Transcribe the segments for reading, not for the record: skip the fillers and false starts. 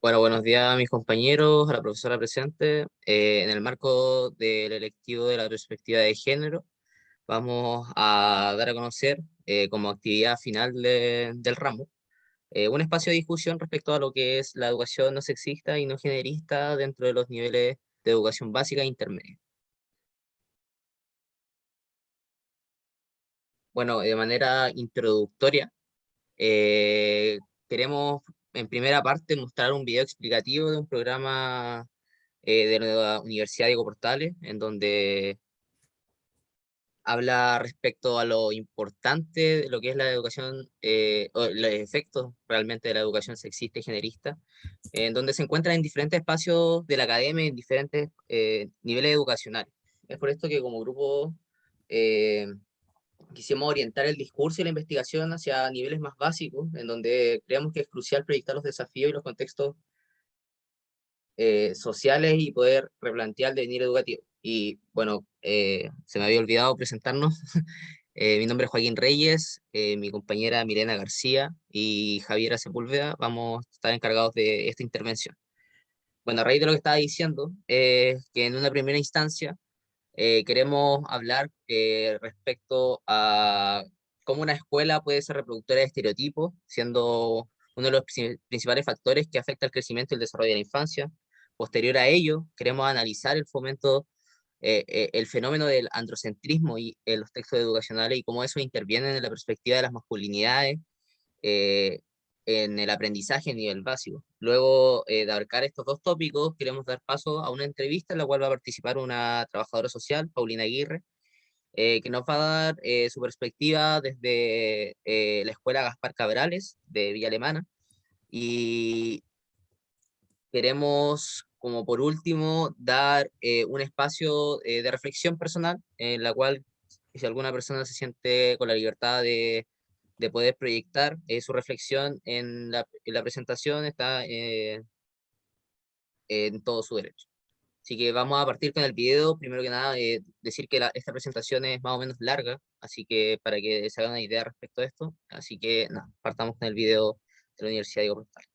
Bueno, buenos días a mis compañeros, a la profesora presente. En el marco del electivo de la perspectiva de género, vamos a dar a conocer como actividad final del ramo un espacio de discusión respecto a lo que es la educación no sexista y no generista dentro de los niveles de educación básica e intermedia. Bueno, de manera introductoria, eh, queremos en primera parte mostrar un video explicativo de un programa de la Universidad Diego Portales, en donde habla respecto a lo importante de lo que es la educación, o los efectos realmente de la educación sexista y generista, en donde se encuentran en diferentes espacios de la academia, en diferentes niveles educacionales. Es por esto que como grupo eh, quisimos orientar el discurso y la investigación hacia niveles más básicos, en donde creemos que es crucial proyectar los desafíos y los contextos sociales y poder replantear el devenir educativo. Y bueno, se me había olvidado presentarnos. Mi nombre es Joaquín Reyes, mi compañera Milena García y Javiera Sepúlveda vamos a estar encargados de esta intervención. Bueno, a raíz de lo que estaba diciendo, que en una primera instancia queremos hablar respecto a cómo una escuela puede ser reproductora de estereotipos, siendo uno de los principales factores que afecta el crecimiento y el desarrollo de la infancia. Posterior a ello, queremos analizar el fomento, el fenómeno del androcentrismo y en los textos educacionales y cómo eso interviene en la perspectiva de las masculinidades eh, en el aprendizaje a nivel básico. Luego de abarcar estos dos tópicos, queremos dar paso a una entrevista en la cual va a participar una trabajadora social, Paulina Aguirre, que nos va a dar su perspectiva desde la Escuela Gaspar Cabrales de Villa Alemana. Y queremos, como por último, dar un espacio de reflexión personal en la cual si alguna persona se siente con la libertad de poder proyectar su reflexión en la presentación, está en todo su derecho. Así que vamos a partir con el video. Primero que nada, decir que esta presentación es más o menos larga, así que para que se hagan una idea respecto a esto. Así que nada, partamos con el video de la Universidad de Diego Portales.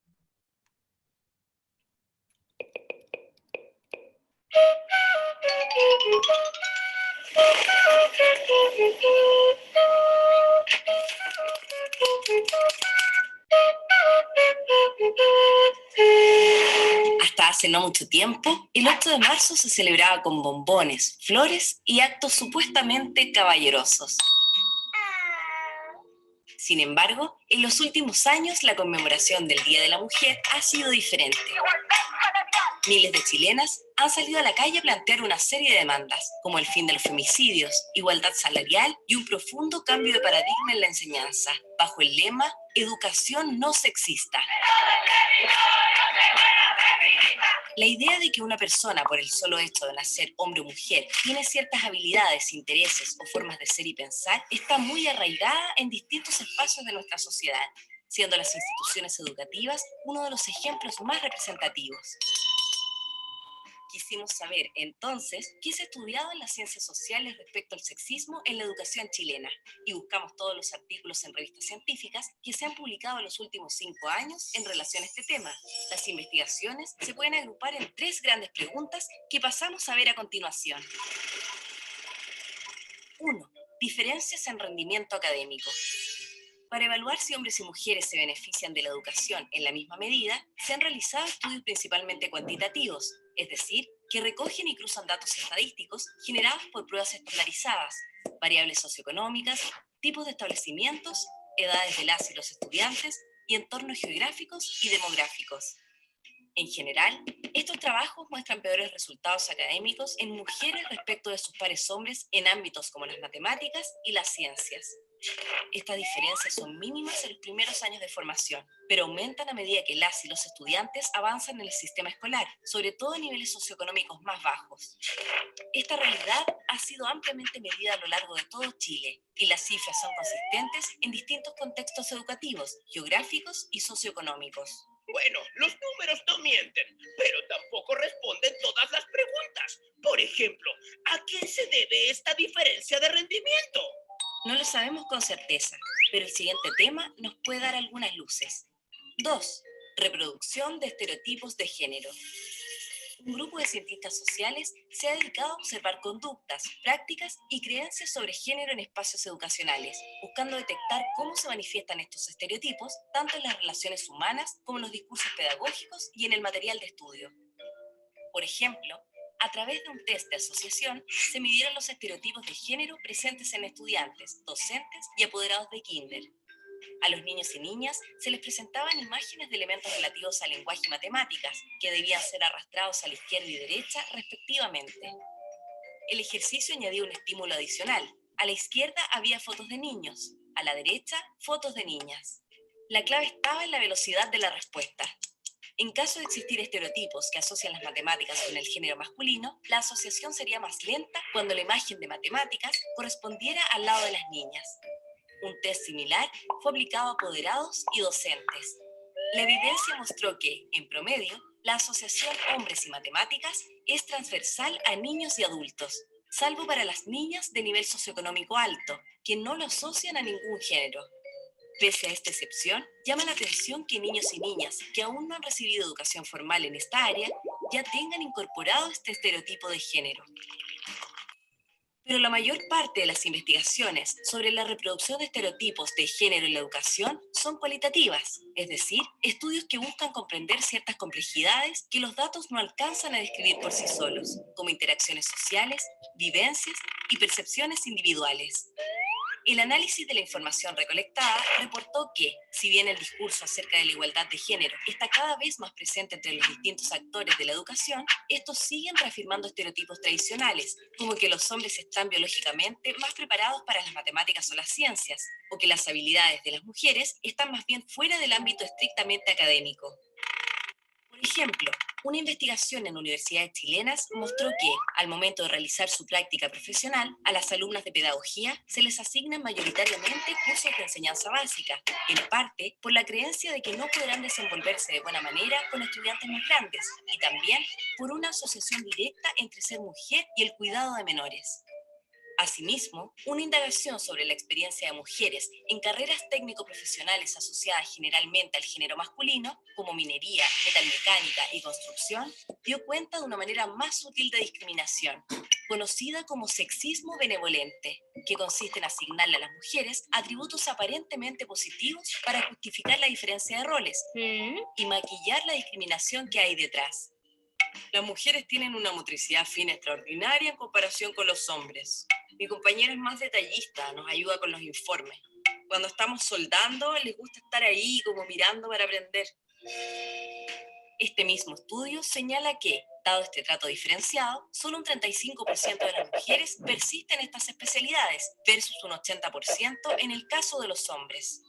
Hasta hace no mucho tiempo, el 8 de marzo se celebraba con bombones, flores y actos supuestamente caballerosos. Sin embargo, en los últimos años la conmemoración del Día de la Mujer ha sido diferente. Miles de chilenas han salido a la calle a plantear una serie de demandas, como el fin de los femicidios, igualdad salarial y un profundo cambio de paradigma en la enseñanza, bajo el lema Educación no sexista. La idea de que una persona, por el solo hecho de nacer hombre o mujer, tiene ciertas habilidades, intereses o formas de ser y pensar, está muy arraigada en distintos espacios de nuestra sociedad, siendo las instituciones educativas uno de los ejemplos más representativos. Quisimos saber, entonces, qué se ha estudiado en las ciencias sociales respecto al sexismo en la educación chilena, y buscamos todos los artículos en revistas científicas que se han publicado en los últimos 5 años en relación a este tema. Las investigaciones se pueden agrupar en 3 grandes preguntas que pasamos a ver a continuación. 1. Diferencias en rendimiento académico. Para evaluar si hombres y mujeres se benefician de la educación en la misma medida, se han realizado estudios principalmente cuantitativos, es decir, que recogen y cruzan datos estadísticos generados por pruebas estandarizadas, variables socioeconómicas, tipos de establecimientos, edades de las y los estudiantes y entornos geográficos y demográficos. En general, estos trabajos muestran peores resultados académicos en mujeres respecto de sus pares hombres en ámbitos como las matemáticas y las ciencias. Estas diferencias son mínimas en los primeros años de formación, pero aumentan a medida que las y los estudiantes avanzan en el sistema escolar, sobre todo a niveles socioeconómicos más bajos. Esta realidad ha sido ampliamente medida a lo largo de todo Chile, y las cifras son consistentes en distintos contextos educativos, geográficos y socioeconómicos. Bueno, los números no mienten, pero tampoco responden todas las preguntas. Por ejemplo, ¿a qué se debe esta diferencia de rendimiento? No lo sabemos con certeza, pero el siguiente tema nos puede dar algunas luces. 2. Reproducción de estereotipos de género. Un grupo de cientistas sociales se ha dedicado a observar conductas, prácticas y creencias sobre género en espacios educacionales, buscando detectar cómo se manifiestan estos estereotipos tanto en las relaciones humanas como en los discursos pedagógicos y en el material de estudio. Por ejemplo, a través de un test de asociación se midieron los estereotipos de género presentes en estudiantes, docentes y apoderados de kinder. A los niños y niñas se les presentaban imágenes de elementos relativos al lenguaje y matemáticas, que debían ser arrastrados a la izquierda y derecha respectivamente. El ejercicio añadía un estímulo adicional. A la izquierda había fotos de niños, a la derecha fotos de niñas. La clave estaba en la velocidad de la respuesta. En caso de existir estereotipos que asocian las matemáticas con el género masculino, la asociación sería más lenta cuando la imagen de matemáticas correspondiera al lado de las niñas. Un test similar fue aplicado a apoderados y docentes. La evidencia mostró que, en promedio, la asociación hombres y matemáticas es transversal a niños y adultos, salvo para las niñas de nivel socioeconómico alto, que no lo asocian a ningún género. Pese a esta excepción, llama la atención que niños y niñas que aún no han recibido educación formal en esta área ya tengan incorporado este estereotipo de género. Pero la mayor parte de las investigaciones sobre la reproducción de estereotipos de género en la educación son cualitativas, es decir, estudios que buscan comprender ciertas complejidades que los datos no alcanzan a describir por sí solos, como interacciones sociales, vivencias y percepciones individuales. El análisis de la información recolectada reportó que, si bien el discurso acerca de la igualdad de género está cada vez más presente entre los distintos actores de la educación, estos siguen reafirmando estereotipos tradicionales, como que los hombres están biológicamente más preparados para las matemáticas o las ciencias, o que las habilidades de las mujeres están más bien fuera del ámbito estrictamente académico. Por ejemplo, una investigación en universidades chilenas mostró que, al momento de realizar su práctica profesional, a las alumnas de pedagogía se les asignan mayoritariamente cursos de enseñanza básica, en parte por la creencia de que no podrán desenvolverse de buena manera con estudiantes más grandes, y también por una asociación directa entre ser mujer y el cuidado de menores. Asimismo, una indagación sobre la experiencia de mujeres en carreras técnico-profesionales asociadas generalmente al género masculino, como minería, metalmecánica y construcción, dio cuenta de una manera más sutil de discriminación, conocida como sexismo benevolente, que consiste en asignarle a las mujeres atributos aparentemente positivos para justificar la diferencia de roles y maquillar la discriminación que hay detrás. Las mujeres tienen una motricidad fina extraordinaria en comparación con los hombres. Mi compañera es más detallista, nos ayuda con los informes. Cuando estamos soldando, les gusta estar ahí como mirando para aprender. Este mismo estudio señala que, dado este trato diferenciado, solo un 35% de las mujeres persisten en estas especialidades, versus un 80% en el caso de los hombres.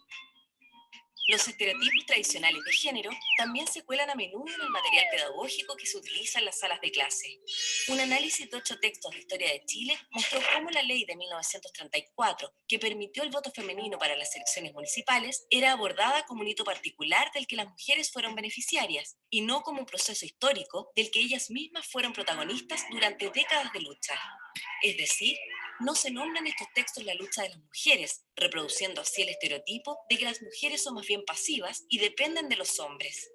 Los estereotipos tradicionales de género también se cuelan a menudo en el material pedagógico que se utiliza en las salas de clase. Un análisis de 8 textos de historia de Chile mostró cómo la ley de 1934, que permitió el voto femenino para las elecciones municipales, era abordada como un hito particular del que las mujeres fueron beneficiarias, y no como un proceso histórico del que ellas mismas fueron protagonistas durante décadas de lucha. Es decir, no se nombran estos textos la lucha de las mujeres, reproduciendo así el estereotipo de que las mujeres son más bien pasivas y dependen de los hombres.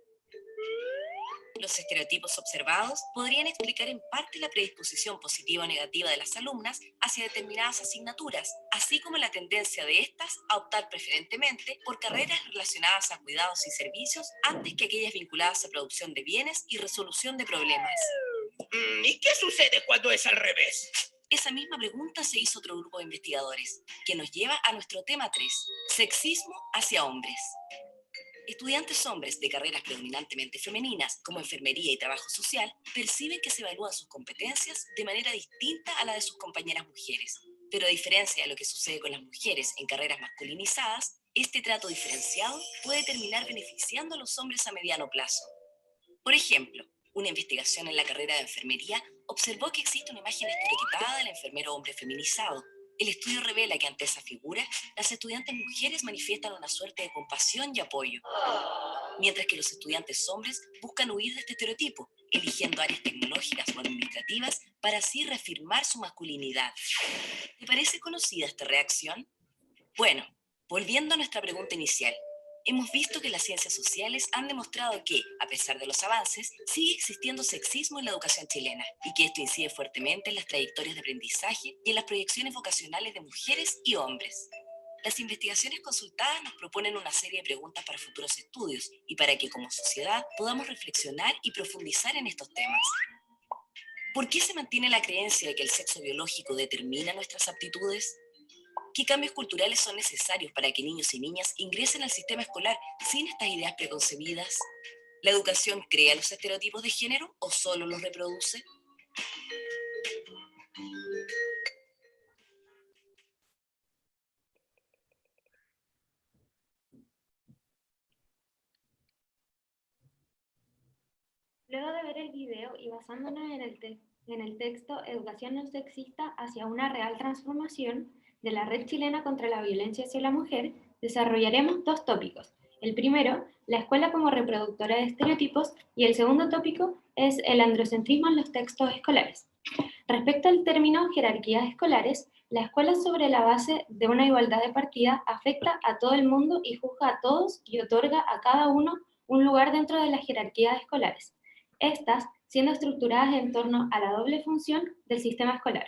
Los estereotipos observados podrían explicar en parte la predisposición positiva o negativa de las alumnas hacia determinadas asignaturas, así como la tendencia de estas a optar preferentemente por carreras relacionadas a cuidados y servicios antes que aquellas vinculadas a producción de bienes y resolución de problemas. ¿Y qué sucede cuando es al revés? Esa misma pregunta se hizo otro grupo de investigadores, que nos lleva a nuestro tema 3, sexismo hacia hombres. Estudiantes hombres de carreras predominantemente femeninas, como enfermería y trabajo social, perciben que se evalúan sus competencias de manera distinta a la de sus compañeras mujeres. Pero a diferencia de lo que sucede con las mujeres en carreras masculinizadas, este trato diferenciado puede terminar beneficiando a los hombres a mediano plazo. Por ejemplo, una investigación en la carrera de enfermería observó que existe una imagen estereotipada del enfermero hombre feminizado. El estudio revela que ante esa figura, las estudiantes mujeres manifiestan una suerte de compasión y apoyo, mientras que los estudiantes hombres buscan huir de este estereotipo, eligiendo áreas tecnológicas o administrativas para así reafirmar su masculinidad. ¿Te parece conocida esta reacción? Bueno, volviendo a nuestra pregunta inicial, Hemos visto que las ciencias sociales han demostrado que, a pesar de los avances, sigue existiendo sexismo en la educación chilena y que esto incide fuertemente en las trayectorias de aprendizaje y en las proyecciones vocacionales de mujeres y hombres. Las investigaciones consultadas nos proponen una serie de preguntas para futuros estudios y para que como sociedad podamos reflexionar y profundizar en estos temas. ¿Por qué se mantiene la creencia de que el sexo biológico determina nuestras aptitudes? ¿Qué cambios culturales son necesarios para que niños y niñas ingresen al sistema escolar sin estas ideas preconcebidas? ¿La educación crea los estereotipos de género o solo los reproduce? Luego de ver el video y basándonos en el texto Educación no sexista hacia una real transformación de la Red Chilena contra la Violencia hacia la Mujer, desarrollaremos dos tópicos. El primero, la escuela como reproductora de estereotipos, y el segundo tópico es el androcentrismo en los textos escolares. Respecto al término jerarquías escolares, la escuela sobre la base de una igualdad de partida afecta a todo el mundo y juzga a todos y otorga a cada uno un lugar dentro de las jerarquías escolares. Estas siendo estructuradas en torno a la doble función del sistema escolar.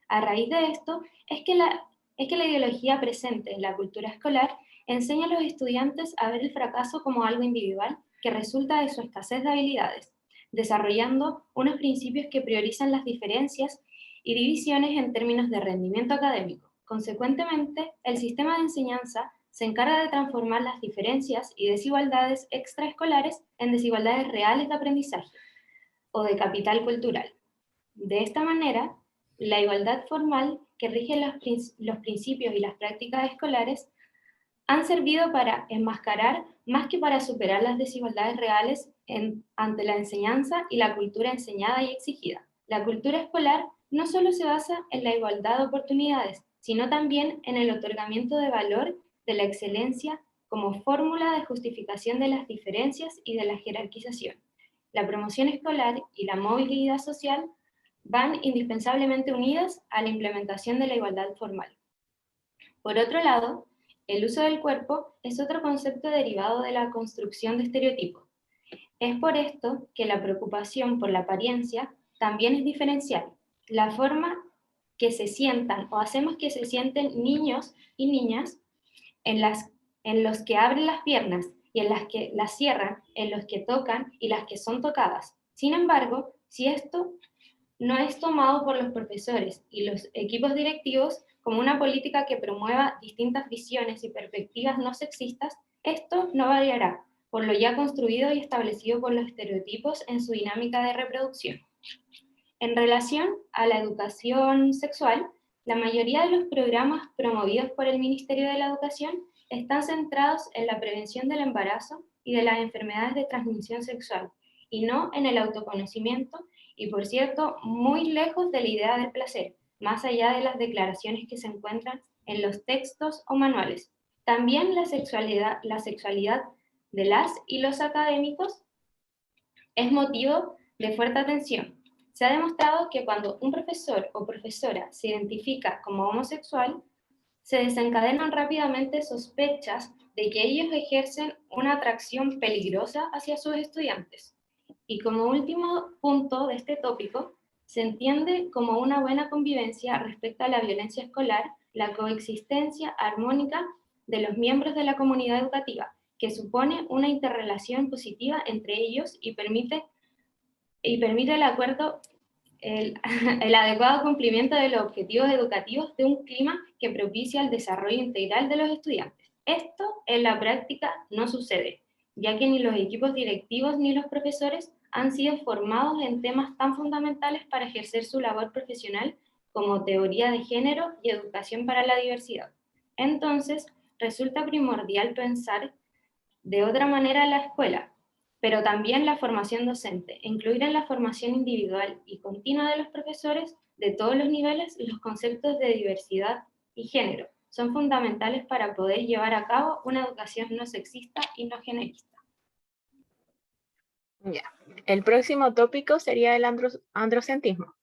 A raíz de esto es que la ideología presente en la cultura escolar enseña a los estudiantes a ver el fracaso como algo individual que resulta de su escasez de habilidades, desarrollando unos principios que priorizan las diferencias y divisiones en términos de rendimiento académico. Consecuentemente, el sistema de enseñanza se encarga de transformar las diferencias y desigualdades extraescolares en desigualdades reales de aprendizaje o de capital cultural. De esta manera, la igualdad formal que rige los principios y las prácticas escolares han servido para enmascarar más que para superar las desigualdades reales ante la enseñanza y la cultura enseñada y exigida. La cultura escolar no solo se basa en la igualdad de oportunidades, sino también en el otorgamiento de valor de la excelencia como fórmula de justificación de las diferencias y de la jerarquización. La promoción escolar y la movilidad social van indispensablemente unidas a la implementación de la igualdad formal. Por otro lado, el uso del cuerpo es otro concepto derivado de la construcción de estereotipos. Es por esto que la preocupación por la apariencia también es diferencial. La forma que se sientan o hacemos que se sienten niños y niñas en los que abren las piernas y en las que las cierran, en los que tocan y las que son tocadas. Sin embargo, si esto no es tomado por los profesores y los equipos directivos como una política que promueva distintas visiones y perspectivas no sexistas, esto no variará por lo ya construido y establecido por los estereotipos en su dinámica de reproducción. En relación a la educación sexual, la mayoría de los programas promovidos por el Ministerio de la Educación están centrados en la prevención del embarazo y de las enfermedades de transmisión sexual, y no en el autoconocimiento, y por cierto, muy lejos de la idea del placer, más allá de las declaraciones que se encuentran en los textos o manuales. También la sexualidad de las y los académicos es motivo de fuerte atención. Se ha demostrado que cuando un profesor o profesora se identifica como homosexual, se desencadenan rápidamente sospechas de que ellos ejercen una atracción peligrosa hacia sus estudiantes. Y como último punto de este tópico, se entiende como una buena convivencia respecto a la violencia escolar la coexistencia armónica de los miembros de la comunidad educativa, que supone una interrelación positiva entre ellos y permite el acuerdo, el adecuado cumplimiento de los objetivos educativos de un clima que propicia el desarrollo integral de los estudiantes. Esto en la práctica no sucede, ya que ni los equipos directivos ni los profesores han sido formados en temas tan fundamentales para ejercer su labor profesional como teoría de género y educación para la diversidad. Entonces, resulta primordial pensar de otra manera la escuela, pero también la formación docente, incluir en la formación individual y continua de los profesores de todos los niveles los conceptos de diversidad y género. Son fundamentales para poder llevar a cabo una educación no sexista y no generista. Ya. El próximo tópico sería el androcentrismo,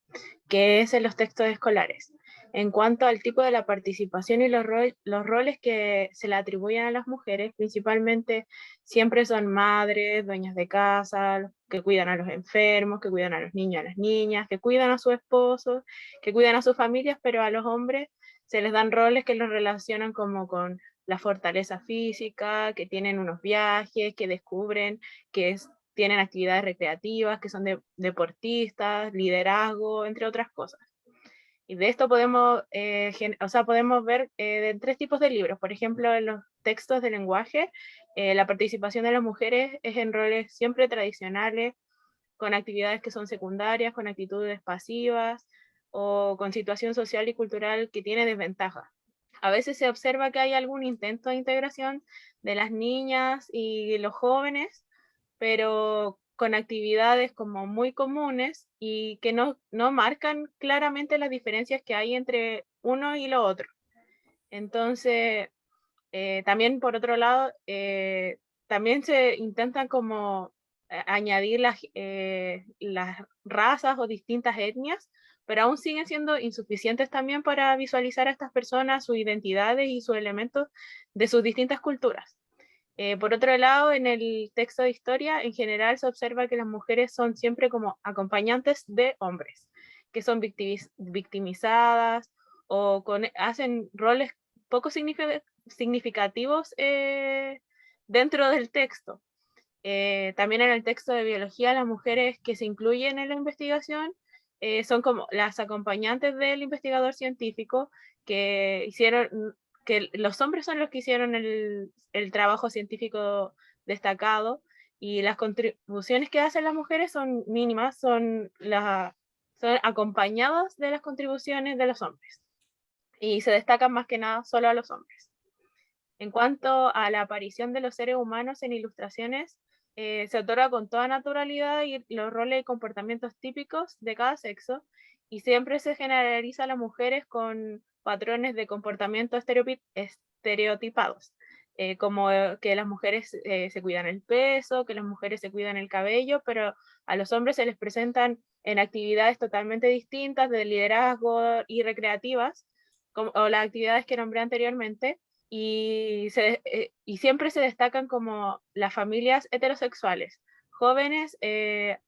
que es en los textos escolares. En cuanto al tipo de la participación y los roles que se le atribuyen a las mujeres, principalmente siempre son madres, dueñas de casa, que cuidan a los enfermos, que cuidan a los niños, a las niñas, que cuidan a sus esposos, que cuidan a sus familias, pero a los hombres se les dan roles que los relacionan como con la fortaleza física, que tienen unos viajes, que descubren, tienen actividades recreativas, que son deportistas, liderazgo, entre otras cosas. Y de esto podemos, podemos ver en tres tipos de libros. Por ejemplo, en los textos de lenguaje, la participación de las mujeres es en roles siempre tradicionales, con actividades que son secundarias, con actitudes pasivas o con situación social y cultural que tiene desventajas. A veces se observa que hay algún intento de integración de las niñas y los jóvenes, pero con actividades como muy comunes y que no marcan claramente las diferencias que hay entre uno y lo otro. Entonces, también por otro lado, también se intentan como añadir las razas o distintas etnias, pero aún siguen siendo insuficientes también para visualizar a estas personas, sus identidades y sus elementos de sus distintas culturas. Por otro lado, en el texto de historia, en general se observa que las mujeres son siempre como acompañantes de hombres, que son victimizadas o hacen roles poco significativos dentro del texto. También en el texto de biología, las mujeres que se incluyen en la investigación son como las acompañantes del investigador científico que los hombres son los que hicieron el trabajo científico destacado y las contribuciones que hacen las mujeres son mínimas, son acompañadas de las contribuciones de los hombres y se destacan más que nada solo a los hombres. En cuanto a la aparición de los seres humanos en ilustraciones, se otorga con toda naturalidad y los roles y comportamientos típicos de cada sexo, y siempre se generaliza a las mujeres con patrones de comportamiento estereotipados, como que las mujeres se cuidan el peso, que las mujeres se cuidan el cabello, pero a los hombres se les presentan en actividades totalmente distintas de liderazgo y recreativas, o las actividades que nombré anteriormente, y siempre se destacan como las familias heterosexuales, jóvenes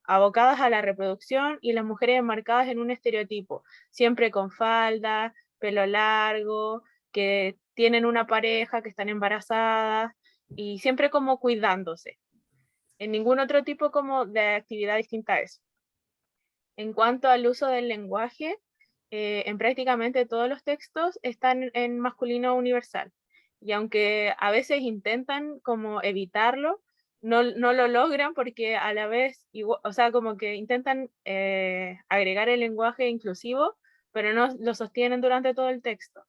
abocadas a la reproducción y las mujeres enmarcadas en un estereotipo, siempre con falda, pelo largo, que tienen una pareja, que están embarazadas y siempre como cuidándose. En ningún otro tipo como de actividad distinta a eso. En cuanto al uso del lenguaje, en prácticamente todos los textos están en masculino universal. Y aunque a veces intentan como evitarlo, no lo logran porque a la vez, o sea, como que intentan agregar el lenguaje inclusivo, pero no lo sostienen durante todo el texto.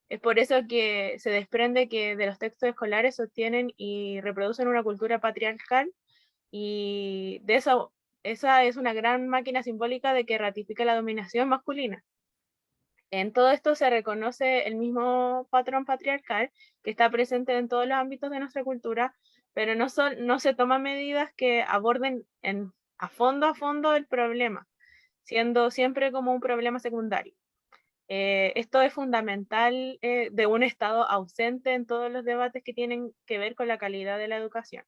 Es por eso que se desprende que de los textos escolares sostienen y reproducen una cultura patriarcal, y de eso, esa es una gran máquina simbólica de que ratifica la dominación masculina. En todo esto se reconoce el mismo patrón patriarcal que está presente en todos los ámbitos de nuestra cultura, pero no se toman medidas que aborden a fondo el problema, siendo siempre como un problema secundario. Esto es fundamental de un Estado ausente en todos los debates que tienen que ver con la calidad de la educación.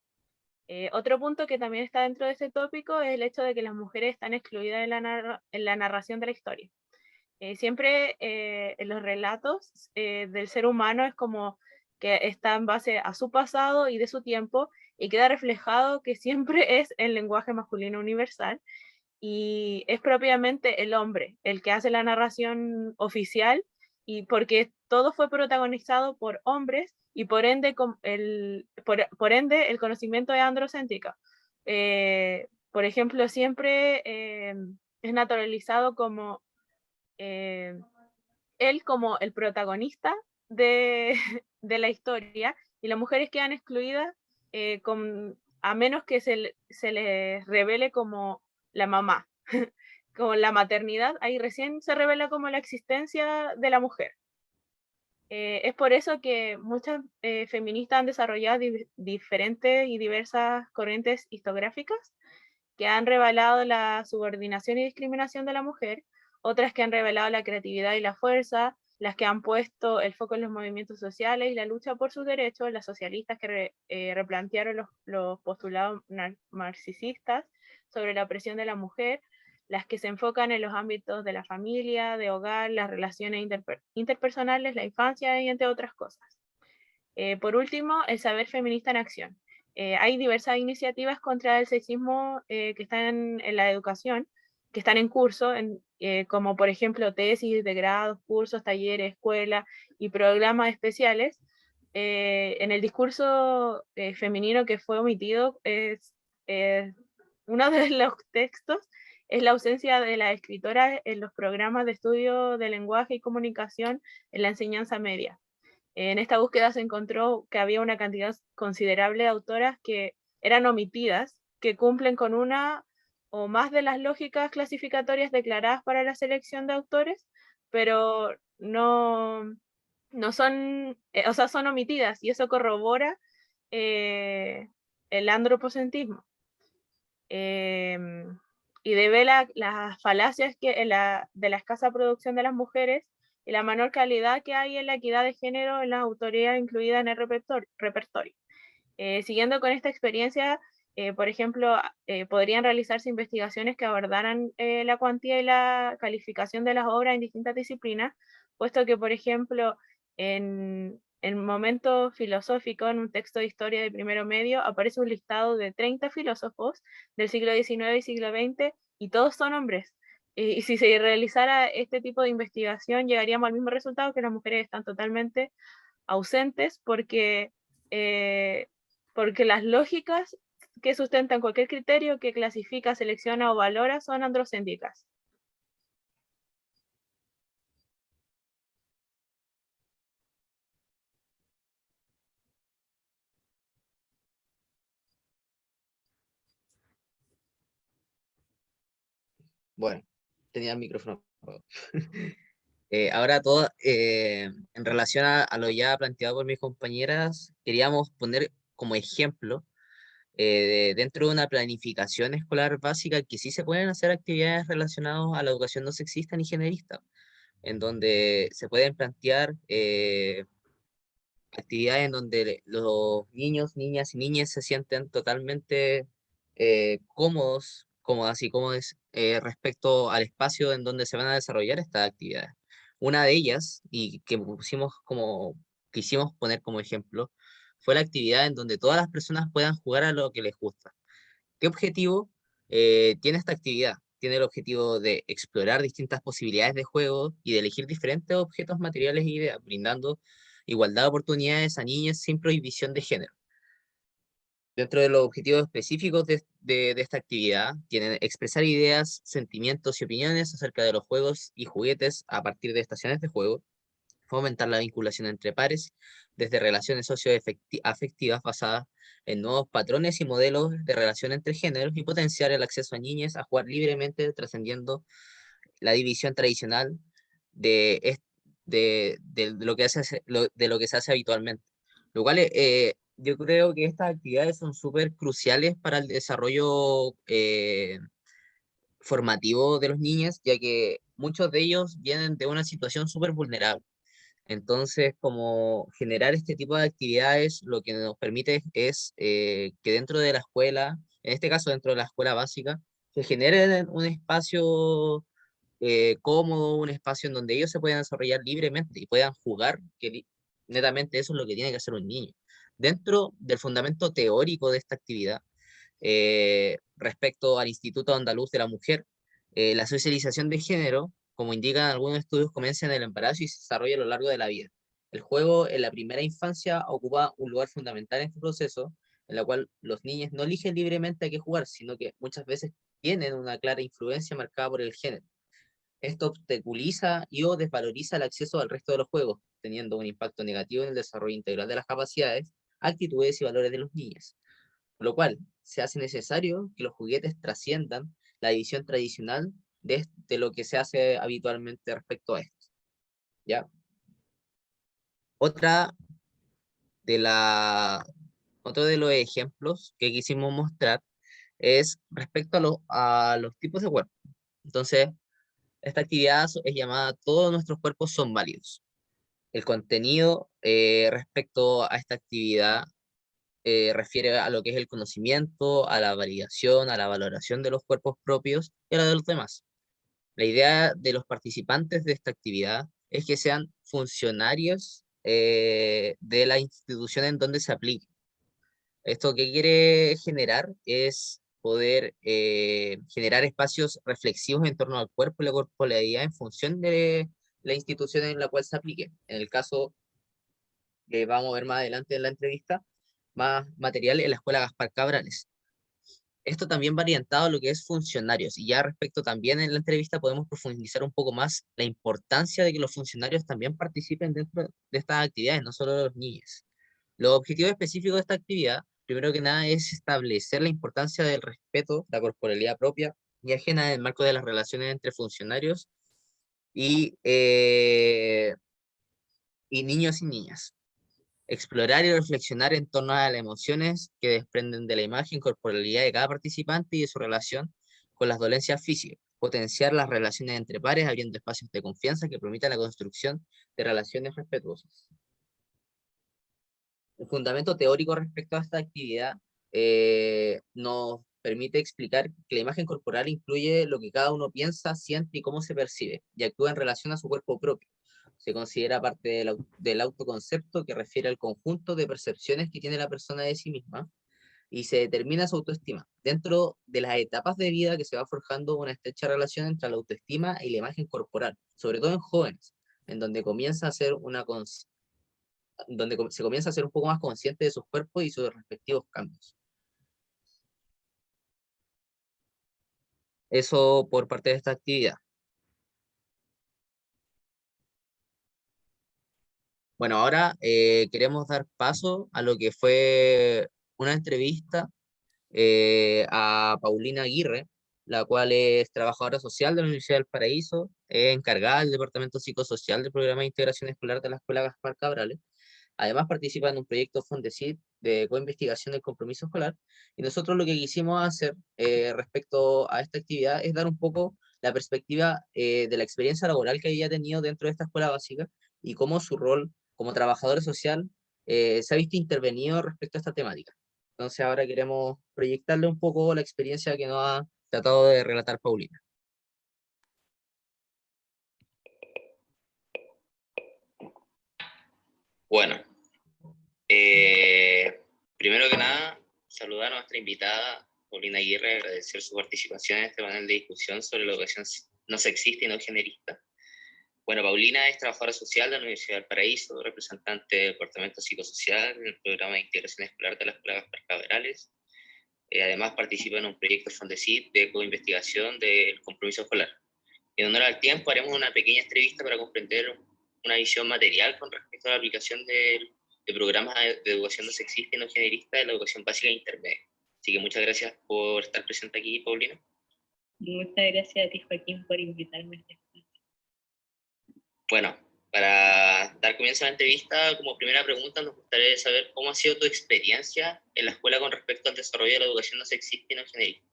Otro punto que también está dentro de ese tópico es el hecho de que las mujeres están excluidas en la narración de la historia. Siempre en los relatos del ser humano es como que está en base a su pasado y de su tiempo, y queda reflejado que siempre es el lenguaje masculino universal, y es propiamente el hombre el que hace la narración oficial, y porque todo fue protagonizado por hombres, y por ende el conocimiento es androcéntrico. Por ejemplo, siempre es naturalizado como él como el protagonista de, de la historia, y las mujeres quedan excluidas a menos que se les revele como la mamá, como la maternidad, ahí recién se revela como la existencia de la mujer. Es por eso que muchas feministas han desarrollado diferentes y diversas corrientes historiográficas que han revelado la subordinación y discriminación de la mujer, otras que han revelado la creatividad y la fuerza, las que han puesto el foco en los movimientos sociales y la lucha por sus derechos, las socialistas que replantearon los postulados marxistas sobre la opresión de la mujer, las que se enfocan en los ámbitos de la familia, de hogar, las relaciones interpersonales, la infancia y entre otras cosas. Por último, el saber feminista en acción. Hay diversas iniciativas contra el sexismo que están en la educación, que están en curso, como por ejemplo tesis de grados, cursos, talleres, escuelas y programas especiales. En el discurso femenino que fue omitido, uno de los textos es la ausencia de la escritora en los programas de estudio de lenguaje y comunicación en la enseñanza media. En esta búsqueda se encontró que había una cantidad considerable de autoras que eran omitidas, que cumplen con una o más de las lógicas clasificatorias declaradas para la selección de autores, pero no son, o sea, son omitidas, y eso corrobora el andropocentrismo. Y devela las falacias de la escasa producción de las mujeres y la menor calidad que hay en la equidad de género en las autoridades incluidas en el repertorio. Siguiendo con esta experiencia, por ejemplo, podrían realizarse investigaciones que abordaran la cuantía y la calificación de las obras en distintas disciplinas, puesto que, por ejemplo, en momento filosófico, en un texto de historia de primero medio, aparece un listado de 30 filósofos del siglo XIX y siglo XX, y todos son hombres. Y si se realizara este tipo de investigación, llegaríamos al mismo resultado, que las mujeres están totalmente ausentes porque las lógicas que sustentan cualquier criterio que clasifica, selecciona o valora son androcéntricas. Bueno, tenía el micrófono apagado. Ahora todo, en relación a lo ya planteado por mis compañeras, queríamos poner como ejemplo, dentro de una planificación escolar básica, que sí se pueden hacer actividades relacionadas a la educación no sexista ni generista, en donde se pueden plantear actividades en donde los niños, niñas y niñas se sienten totalmente cómodos, cómodas y cómodos respecto al espacio en donde se van a desarrollar estas actividades. Una de ellas, y que quisimos poner como ejemplo, fue la actividad en donde todas las personas puedan jugar a lo que les gusta. ¿Qué objetivo tiene esta actividad? Tiene el objetivo de explorar distintas posibilidades de juego y de elegir diferentes objetos materiales e ideas, brindando igualdad de oportunidades a niñas sin prohibición de género. Dentro de los objetivos específicos de esta actividad, tienen expresar ideas, sentimientos y opiniones acerca de los juegos y juguetes a partir de estaciones de juego, fomentar la vinculación entre pares, desde relaciones socioafectivas basadas en nuevos patrones y modelos de relación entre géneros, y potenciar el acceso a niñas a jugar libremente, trascendiendo la división tradicional de lo que de lo que se hace habitualmente. Lo cual yo creo que estas actividades son súper cruciales para el desarrollo formativo de los niños, ya que muchos de ellos vienen de una situación súper vulnerable. Entonces, como generar este tipo de actividades, lo que nos permite es que dentro de la escuela, en este caso dentro de la escuela básica, se genere un espacio cómodo, un espacio en donde ellos se puedan desarrollar libremente y puedan jugar, que netamente eso es lo que tiene que hacer un niño. Dentro del fundamento teórico de esta actividad, respecto al Instituto Andaluz de la Mujer, la socialización de género, como indican algunos estudios, comienza en el embarazo y se desarrolla a lo largo de la vida. El juego en la primera infancia ocupa un lugar fundamental en este proceso, en la cual los niños no eligen libremente a qué jugar, sino que muchas veces tienen una clara influencia marcada por el género. Esto obstaculiza y o desvaloriza el acceso al resto de los juegos, teniendo un impacto negativo en el desarrollo integral de las capacidades, actitudes y valores de los niños. Por lo cual, se hace necesario que los juguetes trasciendan la división tradicional de lo que se hace habitualmente respecto a esto. ¿Ya? Otra de la, Otro de los ejemplos que quisimos mostrar es respecto a los tipos de cuerpo. Entonces, Esta actividad es llamada Todos nuestros cuerpos son válidos. El contenido respecto a esta actividad refiere a lo que es el conocimiento, a la validación, a la valoración de los cuerpos propios y a la de los demás. La idea de los participantes de esta actividad es que sean funcionarios de la institución en donde se aplique. Esto que quiere generar es poder generar espacios reflexivos en torno al cuerpo y la corporalidad en función de la institución en la cual se aplique. En el caso que vamos a ver más adelante en la entrevista, más material en la Escuela Gaspar Cabrales. Esto también va orientado a lo que es funcionarios, y ya respecto también en la entrevista podemos profundizar un poco más la importancia de que los funcionarios también participen dentro de estas actividades, no solo los niños. Los objetivos específicos de esta actividad, primero que nada, es establecer la importancia del respeto, la corporalidad propia y ajena en el marco de las relaciones entre funcionarios y, eh, y niños y niñas. Explorar y reflexionar en torno a las emociones que desprenden de la imagen, corporalidad de cada participante y de su relación con las dolencias físicas. Potenciar las relaciones entre pares, abriendo espacios de confianza que permitan la construcción de relaciones respetuosas. El fundamento teórico respecto a esta actividad nos permite explicar que la imagen corporal incluye lo que cada uno piensa, siente y cómo se percibe, y actúa en relación a su cuerpo propio. Se considera parte del autoconcepto, que refiere al conjunto de percepciones que tiene la persona de sí misma, y se determina su autoestima. Dentro de las etapas de vida que se va forjando una estrecha relación entre la autoestima y la imagen corporal, sobre todo en jóvenes, en donde comienza a ser donde se comienza a ser un poco más consciente de sus cuerpos y sus respectivos cambios. Eso por parte de esta actividad. Bueno, ahora queremos dar paso a lo que fue una entrevista a Paulina Aguirre, la cual es trabajadora social de la Universidad del Paraíso, es encargada del Departamento Psicosocial del Programa de Integración Escolar de la Escuela Gaspar Cabrales. Además participa en un proyecto Fondesit de coinvestigación del compromiso escolar, y nosotros lo que quisimos hacer respecto a esta actividad es dar un poco la perspectiva de la experiencia laboral que había tenido dentro de esta escuela básica y cómo su rol como trabajadora social se ha visto intervenido respecto a esta temática. Entonces ahora queremos proyectarle un poco la experiencia que nos ha tratado de relatar Paulina. Bueno, primero que nada, saludar a nuestra invitada, Paulina Aguirre, agradecer su participación en este panel de discusión sobre la educación no sexista y no generista. Bueno, Paulina es trabajadora social de la Universidad del Paraíso, representante del Departamento Psicosocial en el Programa de Integración Escolar de la Escuela Gaspar Cabrales. Además participa en un proyecto Fondesit de coinvestigación del compromiso escolar. En honor al tiempo, haremos una pequeña entrevista para comprender una visión material con respecto a la aplicación de programas de educación no sexista y no generista de la educación básica e intermedia. Así que muchas gracias por estar presente aquí, Paulina. Muchas gracias a ti, Joaquín, por invitarme a este espacio. Bueno, para dar comienzo a la entrevista, como primera pregunta, nos gustaría saber cómo ha sido tu experiencia en la escuela con respecto al desarrollo de la educación no sexista y no generista.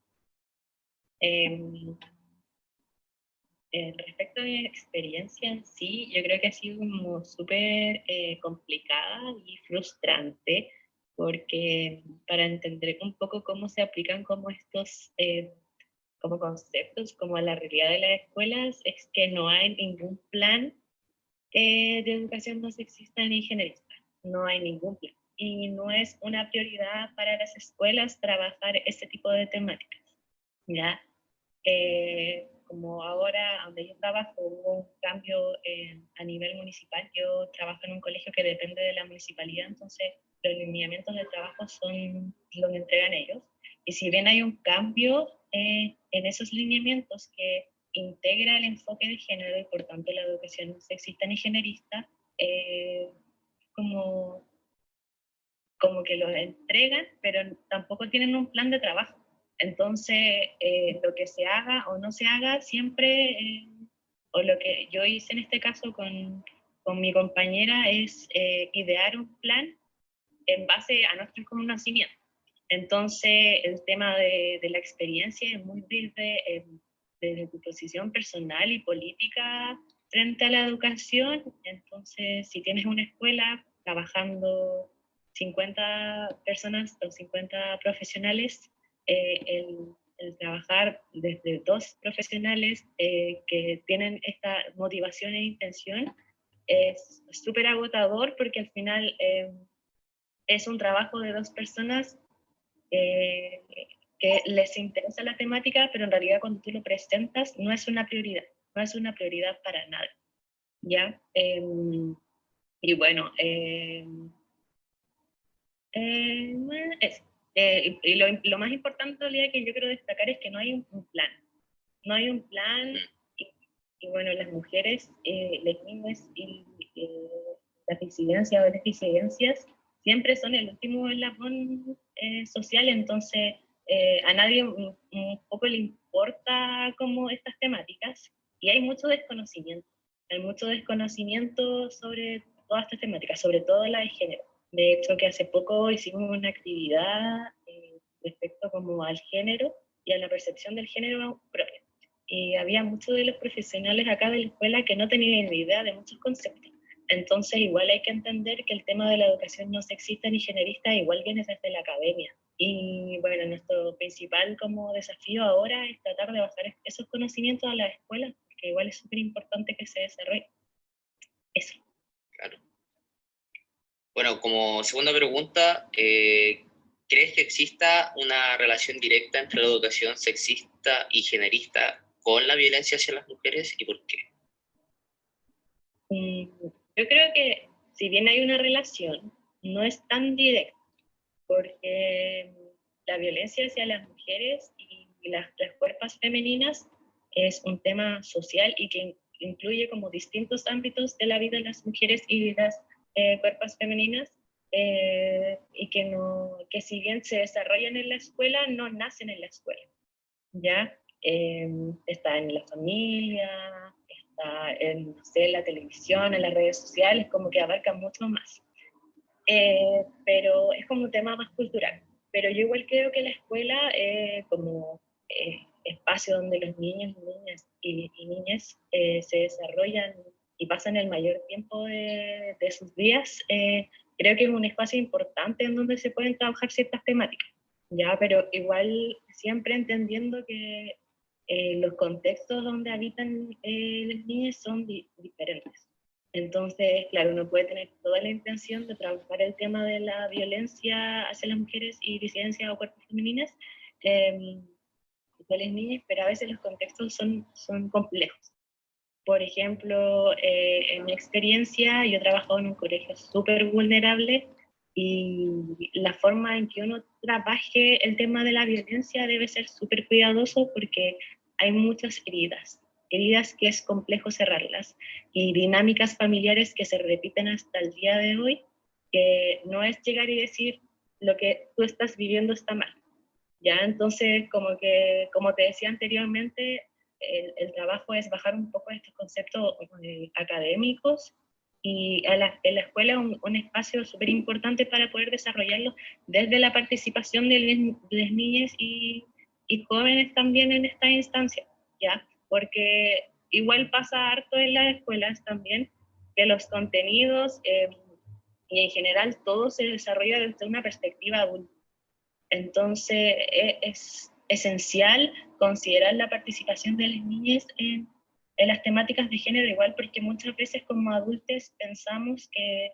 Respecto a mi experiencia en sí, yo creo que ha sido como súper complicada y frustrante, porque para entender un poco cómo se aplican como estos como conceptos, como a la realidad de las escuelas, es que no hay ningún plan de educación no sexista ni generista. No hay ningún plan. Y no es una prioridad para las escuelas trabajar ese tipo de temáticas. ¿Ya? Como ahora, donde yo trabajo, hubo un cambio a nivel municipal. Yo trabajo en un colegio que depende de la municipalidad, entonces los lineamientos de trabajo son los que entregan ellos. Y si bien hay un cambio en esos lineamientos que integra el enfoque de género y por tanto la educación no sexista ni generista, como que lo entregan, pero tampoco tienen un plan de trabajo. Entonces, lo que se haga o no se haga siempre, o lo que yo hice en este caso con mi compañera es idear un plan en base a nuestros conocimientos. Entonces, el tema de la experiencia es muy desde desde tu posición personal y política frente a la educación. Entonces, si tienes una escuela trabajando 50 personas o 50 profesionales, el trabajar desde dos profesionales que tienen esta motivación e intención es súper agotador, porque al final es un trabajo de dos personas que les interesa la temática, pero en realidad cuando tú lo presentas no es una prioridad, no es una prioridad para nada, ¿ya? Y bueno, eso. Y lo más importante en realidad que yo quiero destacar es que no hay un plan. No hay un plan, y bueno, las mujeres, las niñas y las disidencias o las disidencias siempre son el último eslabón social. Entonces a nadie un poco le importa como estas temáticas, y hay mucho desconocimiento. Hay mucho desconocimiento sobre todas estas temáticas, sobre todo la de género. De hecho, que hace poco hicimos una actividad respecto como al género y a la percepción del género propio. Y había muchos de los profesionales acá de la escuela que no tenían ni idea de muchos conceptos. Entonces, igual hay que entender que el tema de la educación no sexista ni generista igual viene desde la academia. Y bueno, nuestro principal como desafío ahora es tratar de bajar esos conocimientos a las escuelas, porque igual es súper importante que se desarrolle eso. Claro. Bueno, como segunda pregunta, ¿crees que exista una relación directa entre la educación sexista y generista con la violencia hacia las mujeres, y por qué? Yo creo que si bien hay una relación, no es tan directa, porque la violencia hacia las mujeres y las cuerpos femeninas es un tema social y que incluye como distintos ámbitos de la vida de las mujeres y de las cuerpos femeninas, y que si bien se desarrollan en la escuela, no nacen en la escuela, ¿ya? Está en la familia, está en, no sé, la televisión, en las redes sociales, como que abarca mucho más. Pero es como un tema más cultural. Pero yo igual creo que la escuela, como espacio donde los niños, niñas y niñas se desarrollan y pasan el mayor tiempo de sus días, creo que es un espacio importante en donde se pueden trabajar ciertas temáticas, ¿ya? Pero igual siempre entendiendo que los contextos donde habitan las niñas son diferentes. Entonces, claro, uno puede tener toda la intención de trabajar el tema de la violencia hacia las mujeres y disidencias o cuerpos femeninas de las niñas, pero a veces los contextos son complejos. Por ejemplo, en mi experiencia, yo he trabajado en un colegio súper vulnerable, y la forma en que uno trabaje el tema de la violencia debe ser súper cuidadoso, porque hay muchas heridas que es complejo cerrarlas, y dinámicas familiares que se repiten hasta el día de hoy, que no es llegar y decir lo que tú estás viviendo está mal, ¿ya? Entonces, como te decía anteriormente, el trabajo es bajar un poco estos conceptos académicos, y en la escuela es un espacio súper importante para poder desarrollarlo desde la participación de las niñas y jóvenes también en esta instancia, ¿ya? Porque igual pasa harto en las escuelas también, que los contenidos y en general todo se desarrolla desde una perspectiva adulta. Entonces es esencial considerar la participación de las niñas en las temáticas de género, igual, porque muchas veces como adultos pensamos que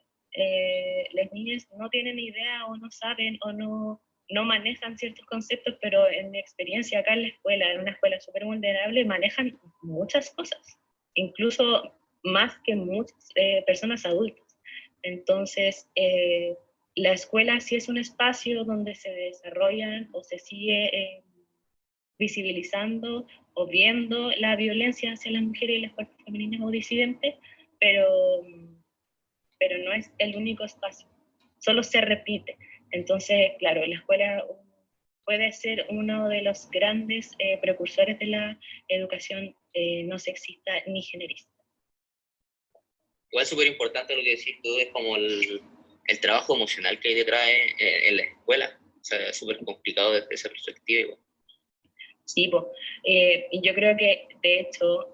las niñas no tienen idea o no saben o no manejan ciertos conceptos, pero en mi experiencia acá en la escuela, en una escuela súper vulnerable, manejan muchas cosas, incluso más que muchas personas adultas. Entonces, la escuela sí es un espacio donde se desarrollan o se sigue visibilizando o viendo la violencia hacia las mujeres y las cuerpos femeninas o disidentes, pero no es el único espacio, solo se repite. Entonces, claro, la escuela puede ser uno de los grandes precursores de la educación no sexista ni generista. Igual súper importante lo que decís tú, es como el trabajo emocional que hay detrás en la escuela. O sea, es súper complicado desde esa perspectiva igual. Sí, pues, y yo creo que de hecho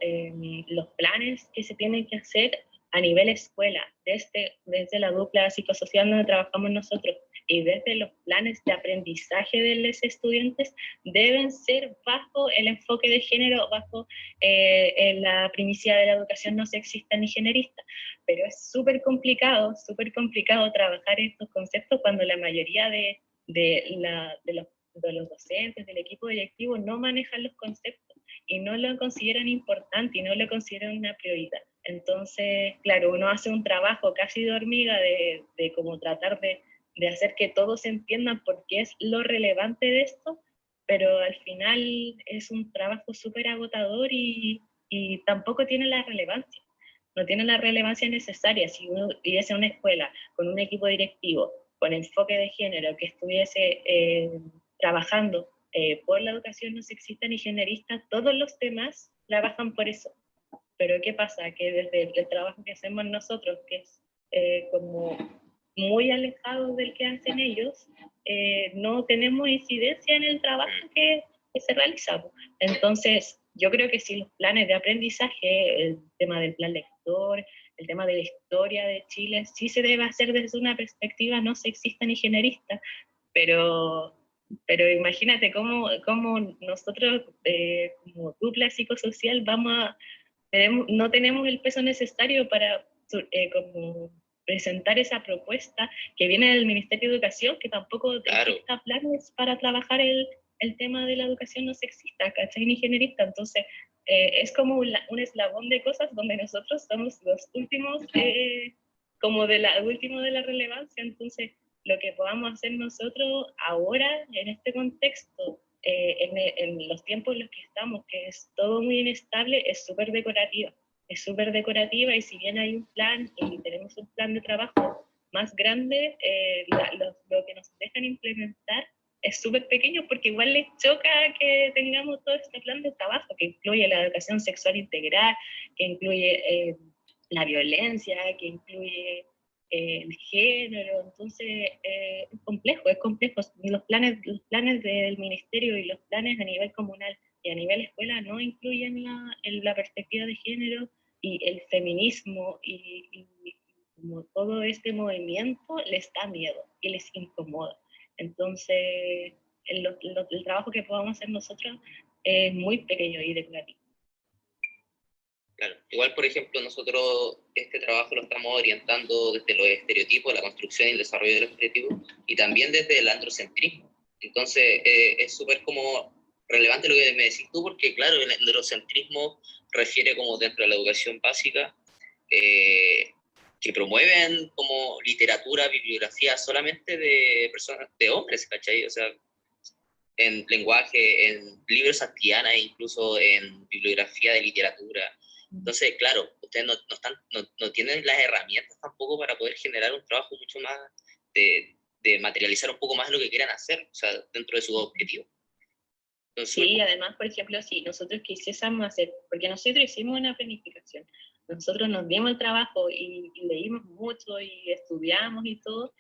los planes que se tienen que hacer a nivel escuela, desde la dupla psicosocial donde trabajamos nosotros y desde los planes de aprendizaje de los estudiantes, deben ser bajo el enfoque de género, bajo la primicia de la educación no sexista ni generista. Pero es súper complicado trabajar estos conceptos cuando la mayoría de los docentes, del equipo directivo, no manejan los conceptos y no lo consideran importante y no lo consideran una prioridad. Entonces, claro, uno hace un trabajo casi de hormiga de como tratar de hacer que todos entiendan por qué es lo relevante de esto, pero al final es un trabajo súper agotador y tampoco tiene la relevancia. No tiene la relevancia necesaria. Si uno viviese en una escuela con un equipo directivo, con enfoque de género, que estuviese trabajando por la educación no sexista ni generista, todos los temas trabajan por eso. Pero ¿qué pasa? Que desde el trabajo que hacemos nosotros, que es como muy alejado del que hacen ellos, no tenemos incidencia en el trabajo que se realiza. Entonces, yo creo que si los planes de aprendizaje, el tema del plan lector, el tema de la historia de Chile, sí se debe hacer desde una perspectiva no sexista ni generista, pero imagínate cómo nosotros, como dupla psicosocial, no tenemos el peso necesario para como presentar esa propuesta que viene del Ministerio de Educación, que tampoco dicta planes para trabajar el tema de la educación no sexista, ¿cachai? Ni generista. Entonces, es como un eslabón de cosas donde nosotros somos los últimos, como último de la relevancia. Entonces, lo que podamos hacer nosotros ahora, en este contexto, en los tiempos en los que estamos, que es todo muy inestable, es súper decorativa. Es súper decorativa y si bien hay un plan y tenemos un plan de trabajo más grande, lo que nos dejan implementar es súper pequeño porque igual les choca que tengamos todo este plan de trabajo que incluye la educación sexual integral, que incluye la violencia, que incluye el género. Entonces es complejo, es complejo. Los planes del ministerio y los planes a nivel comunal y a nivel escuela no incluyen la perspectiva de género y el feminismo y como todo este movimiento les da miedo y les incomoda. Entonces el trabajo que podamos hacer nosotros es muy pequeño y decorativo. Claro. Igual, por ejemplo, nosotros este trabajo lo estamos orientando desde los estereotipos, la construcción y el desarrollo de los estereotipos, y también desde el androcentrismo. Entonces, es súper como relevante lo que me decís tú, porque claro, el androcentrismo refiere como dentro de la educación básica, que promueven como literatura, bibliografía solamente de personas, de hombres, ¿cachai? O sea, en lenguaje, en libros Santillana e incluso en bibliografía de literatura. Entonces, claro, ustedes no tienen las herramientas tampoco para poder generar un trabajo mucho más de materializar un poco más lo que quieran hacer, o sea, dentro de sus objetivos. Entonces, sí, además, por ejemplo, si nosotros quisiésemos hacer, porque nosotros hicimos una planificación, nosotros nos dimos el trabajo y leímos mucho y estudiamos y todo,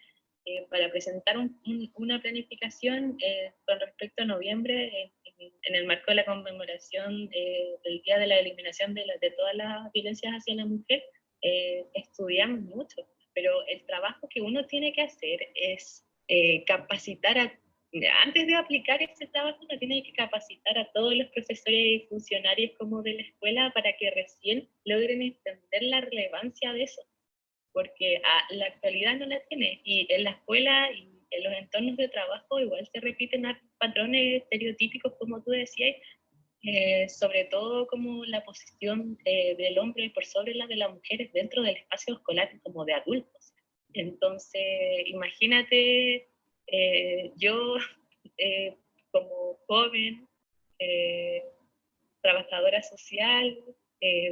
para presentar una planificación con respecto a noviembre, en el marco de la conmemoración del Día de la Eliminación de todas las violencias hacia la mujer, estudiamos mucho, pero el trabajo que uno tiene que hacer es capacitar antes de aplicar este trabajo, uno tiene que capacitar a todos los profesores y funcionarios como de la escuela para que recién logren entender la relevancia de eso, porque la actualidad no la tiene, y en la escuela y en los entornos de trabajo igual se repiten patrones estereotípicos, como tú decías, sobre todo como la posición del hombre por sobre la de las mujeres dentro del espacio escolar como de adultos. Entonces, imagínate yo como joven, trabajadora social,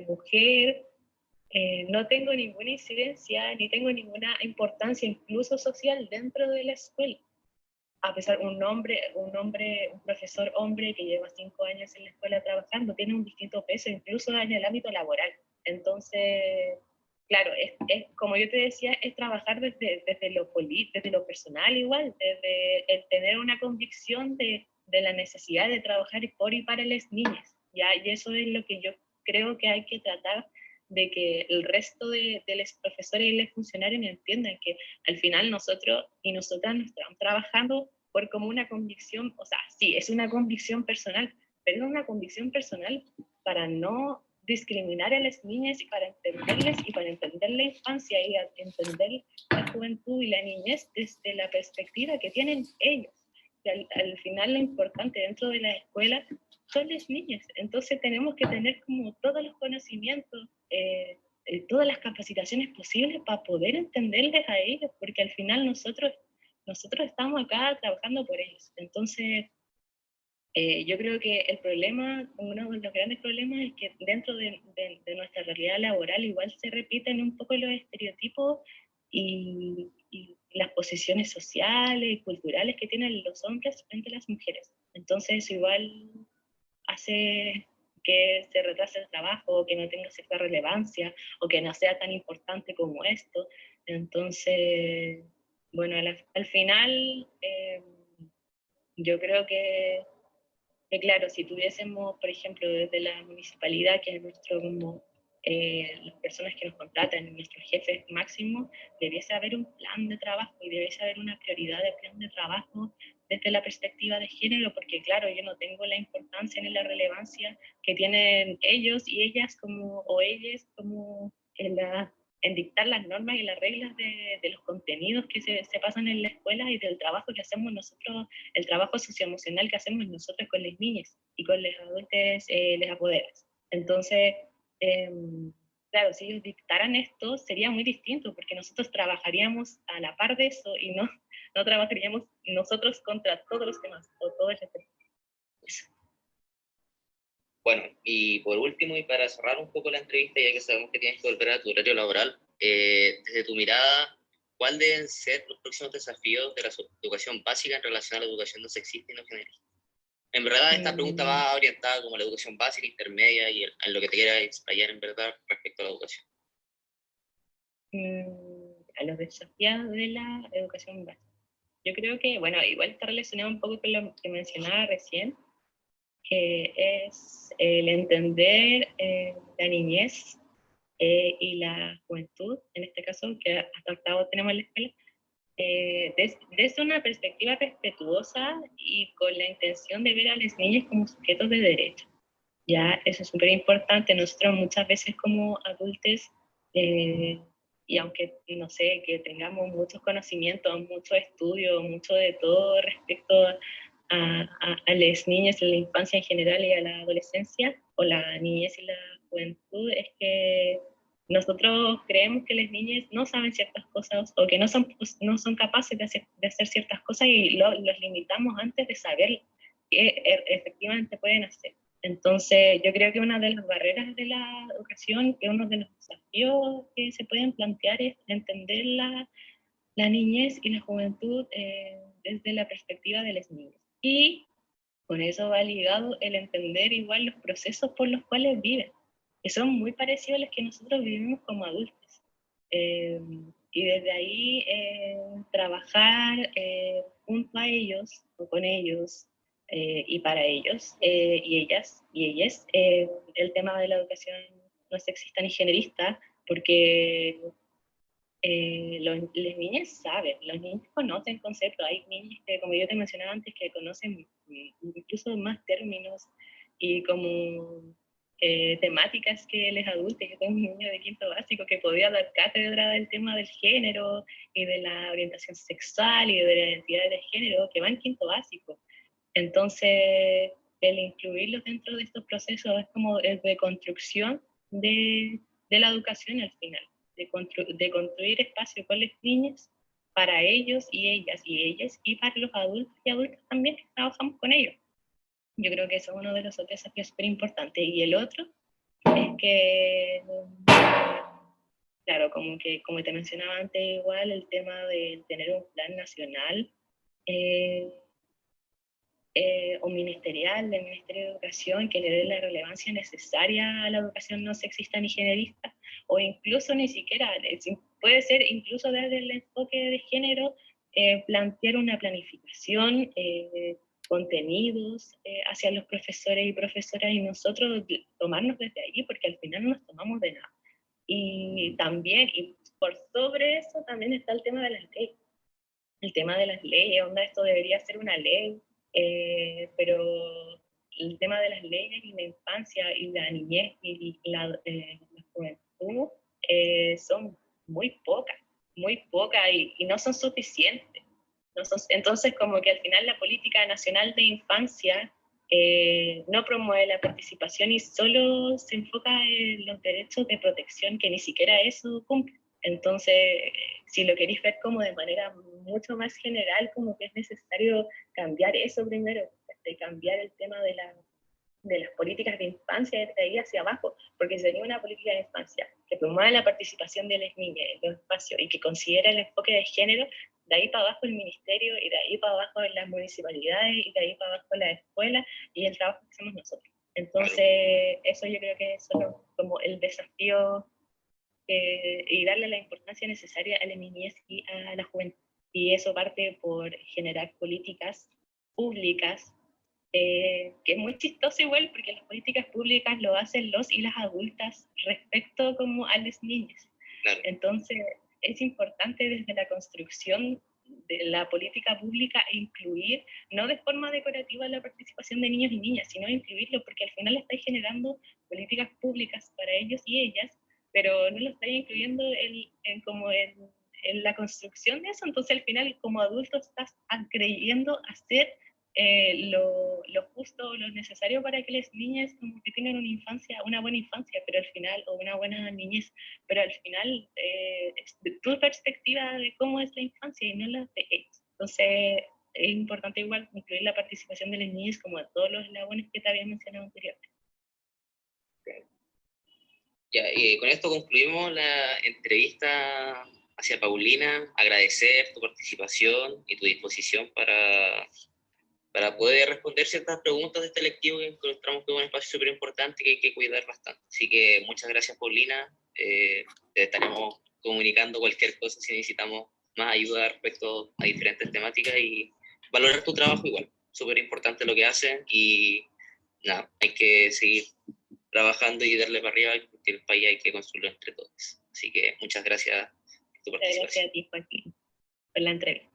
mujer, no tengo ninguna incidencia ni tengo ninguna importancia incluso social dentro de la escuela. A pesar un profesor hombre que lleva 5 años en la escuela trabajando, tiene un distinto peso incluso en el ámbito laboral. Entonces, claro, como yo te decía, es trabajar desde lo personal igual, desde el tener una convicción de de la necesidad de trabajar por y para las niñas, ¿ya? Y eso es lo que yo creo que hay que tratar de que el resto de los profesores y los funcionarios entiendan, que al final nosotros y nosotras nos estamos trabajando por como una convicción, o sea, sí, es una convicción personal, pero es una convicción personal para no discriminar a las niñas y para entenderles y para entender la infancia y entender la juventud y la niñez desde la perspectiva que tienen ellos. Y al final lo importante dentro de la escuela son las niñas, entonces tenemos que tener como todos los conocimientos, todas las capacitaciones posibles para poder entenderles a ellos, porque al final nosotros estamos acá trabajando por ellos. Entonces, yo creo que el problema, uno de los grandes problemas es que dentro de nuestra realidad laboral igual se repiten un poco los estereotipos y las posiciones sociales y culturales que tienen los hombres frente a las mujeres. Entonces eso igual hace que se retrase el trabajo, o que no tenga cierta relevancia, o que no sea tan importante como esto. Entonces, bueno, al final, yo creo que claro, si tuviésemos, por ejemplo, desde la municipalidad, que es nuestro, como, las personas que nos contratan, nuestros jefes máximos, debiese haber un plan de trabajo y debiese haber una prioridad de plan de trabajo desde la perspectiva de género, porque claro, yo no tengo la importancia ni la relevancia que tienen ellos y ellas como, o ellas como en dictar las normas y las reglas de los contenidos que se pasan en la escuela y del trabajo que hacemos nosotros, el trabajo socioemocional que hacemos nosotros con las niñas y con los adultos, les apoderas. Entonces, claro, si ellos dictaran esto, sería muy distinto, porque nosotros trabajaríamos a la par de eso y no trabajaríamos nosotros contra todos los demás, o todos los demás. Eso. Bueno, y por último, y para cerrar un poco la entrevista, ya que sabemos que tienes que volver a tu horario laboral, desde tu mirada, ¿cuáles deben ser los próximos desafíos de la educación básica en relación a la educación no sexista y no generalista? En verdad, esta pregunta va orientada como a la educación básica, intermedia y en lo que te quieras explayar en verdad respecto a la educación. A los desafíos de la educación básica. Yo creo que, bueno, igual está relacionado un poco con lo que mencionaba recién, que es el entender la niñez y la juventud, en este caso, que hasta octavo tenemos en la escuela, desde una perspectiva respetuosa y con la intención de ver a las niñas como sujetos de derecho. Ya, eso es súper importante. Nosotros muchas veces como adultos, y aunque, no sé, que tengamos muchos conocimientos, mucho estudio, mucho de todo respecto a las niñas, a la infancia en general y a la adolescencia, o la niñez y la juventud, es que nosotros creemos que las niñas no saben ciertas cosas o que no son capaces de hacer ciertas cosas y los limitamos antes de saber qué efectivamente pueden hacer. Entonces, yo creo que una de las barreras de la educación, que uno de los desafíos que se pueden plantear es entender la niñez y la juventud desde la perspectiva de las niñas. Y con eso va ligado el entender igual los procesos por los cuales viven, que son muy parecidos a los que nosotros vivimos como adultos. Y desde ahí trabajar junto a ellos o con ellos y para ellos y ellas el tema de la educación no sexista ni generista, porque las niñas saben, los niños conocen conceptos, hay niños que, como yo te mencionaba antes, que conocen incluso más términos y como temáticas que los adultos. Yo tengo un niño de quinto básico que podía dar cátedra del tema del género y de la orientación sexual y de la identidad de género, que va en quinto básico. Entonces, el incluirlos dentro de estos procesos es como de construcción de la educación al final, de construir espacio con las niñas para ellos y ellas y para los adultos y adultas también que trabajamos con ellos. Yo creo que eso es uno de los otros desafíos súper importantes. Y el otro es que, claro, como te mencionaba antes, igual el tema de tener un plan nacional o ministerial del Ministerio de Educación que le dé la relevancia necesaria a la educación no sexista ni generalista, o incluso ni siquiera, puede ser incluso desde el enfoque de género, plantear una planificación contenidos hacia los profesores y profesoras, y nosotros tomarnos desde ahí, porque al final no nos tomamos de nada. Y también, y por sobre eso, también está el tema de las leyes. El tema de las leyes, onda, esto debería ser una ley, pero el tema de las leyes y la infancia y la niñez y la juventud son muy pocas y no son suficientes. Entonces, como que al final la política nacional de infancia no promueve la participación y solo se enfoca en los derechos de protección que ni siquiera eso cumple. Entonces, si lo queréis ver como de manera mucho más general, como que es necesario cambiar eso primero, de cambiar el tema de las políticas de infancia desde ahí hacia abajo, porque si tenía una política de infancia que promueva la participación de las niñas en los espacios y que considera el enfoque de género, de ahí para abajo el ministerio, y de ahí para abajo las municipalidades, y de ahí para abajo las escuelas, y el trabajo que hacemos nosotros. Entonces, eso yo creo que es como el desafío y darle la importancia necesaria a la niñez y a la juventud. Y eso parte por generar políticas públicas, que es muy chistoso igual, porque las políticas públicas lo hacen los y las adultas respecto como a las niñas. Claro. Entonces, es importante desde la construcción de la política pública incluir, no de forma decorativa, la participación de niños y niñas, sino incluirlo, porque al final estáis generando políticas públicas para ellos y ellas, pero no lo estáis incluyendo en la construcción de eso. Entonces al final como adulto estás creyendo hacer lo justo o lo necesario para que las niñas como que tengan una buena infancia, pero al final, o una buena niñez, pero al final es tu perspectiva de cómo es la infancia y no la de ellos. Entonces es importante igual incluir la participación de las niñas como a todos los eslabones que te había mencionado anteriormente. Ya, con esto concluimos la entrevista hacia Paulina. Agradecer tu participación y tu disposición para poder responder ciertas preguntas de este lectivo, que encontramos que es un espacio súper importante que hay que cuidar bastante. Así que muchas gracias, Paulina. Te estaremos comunicando cualquier cosa si necesitamos más ayuda respecto a diferentes temáticas, y valorar tu trabajo igual. Súper importante lo que hacen, y nada, hay que seguir trabajando y darle para arriba, porque el país hay que construirlo entre todos. Así que muchas gracias por tu participación. Gracias a ti, Joaquín, por la entrevista.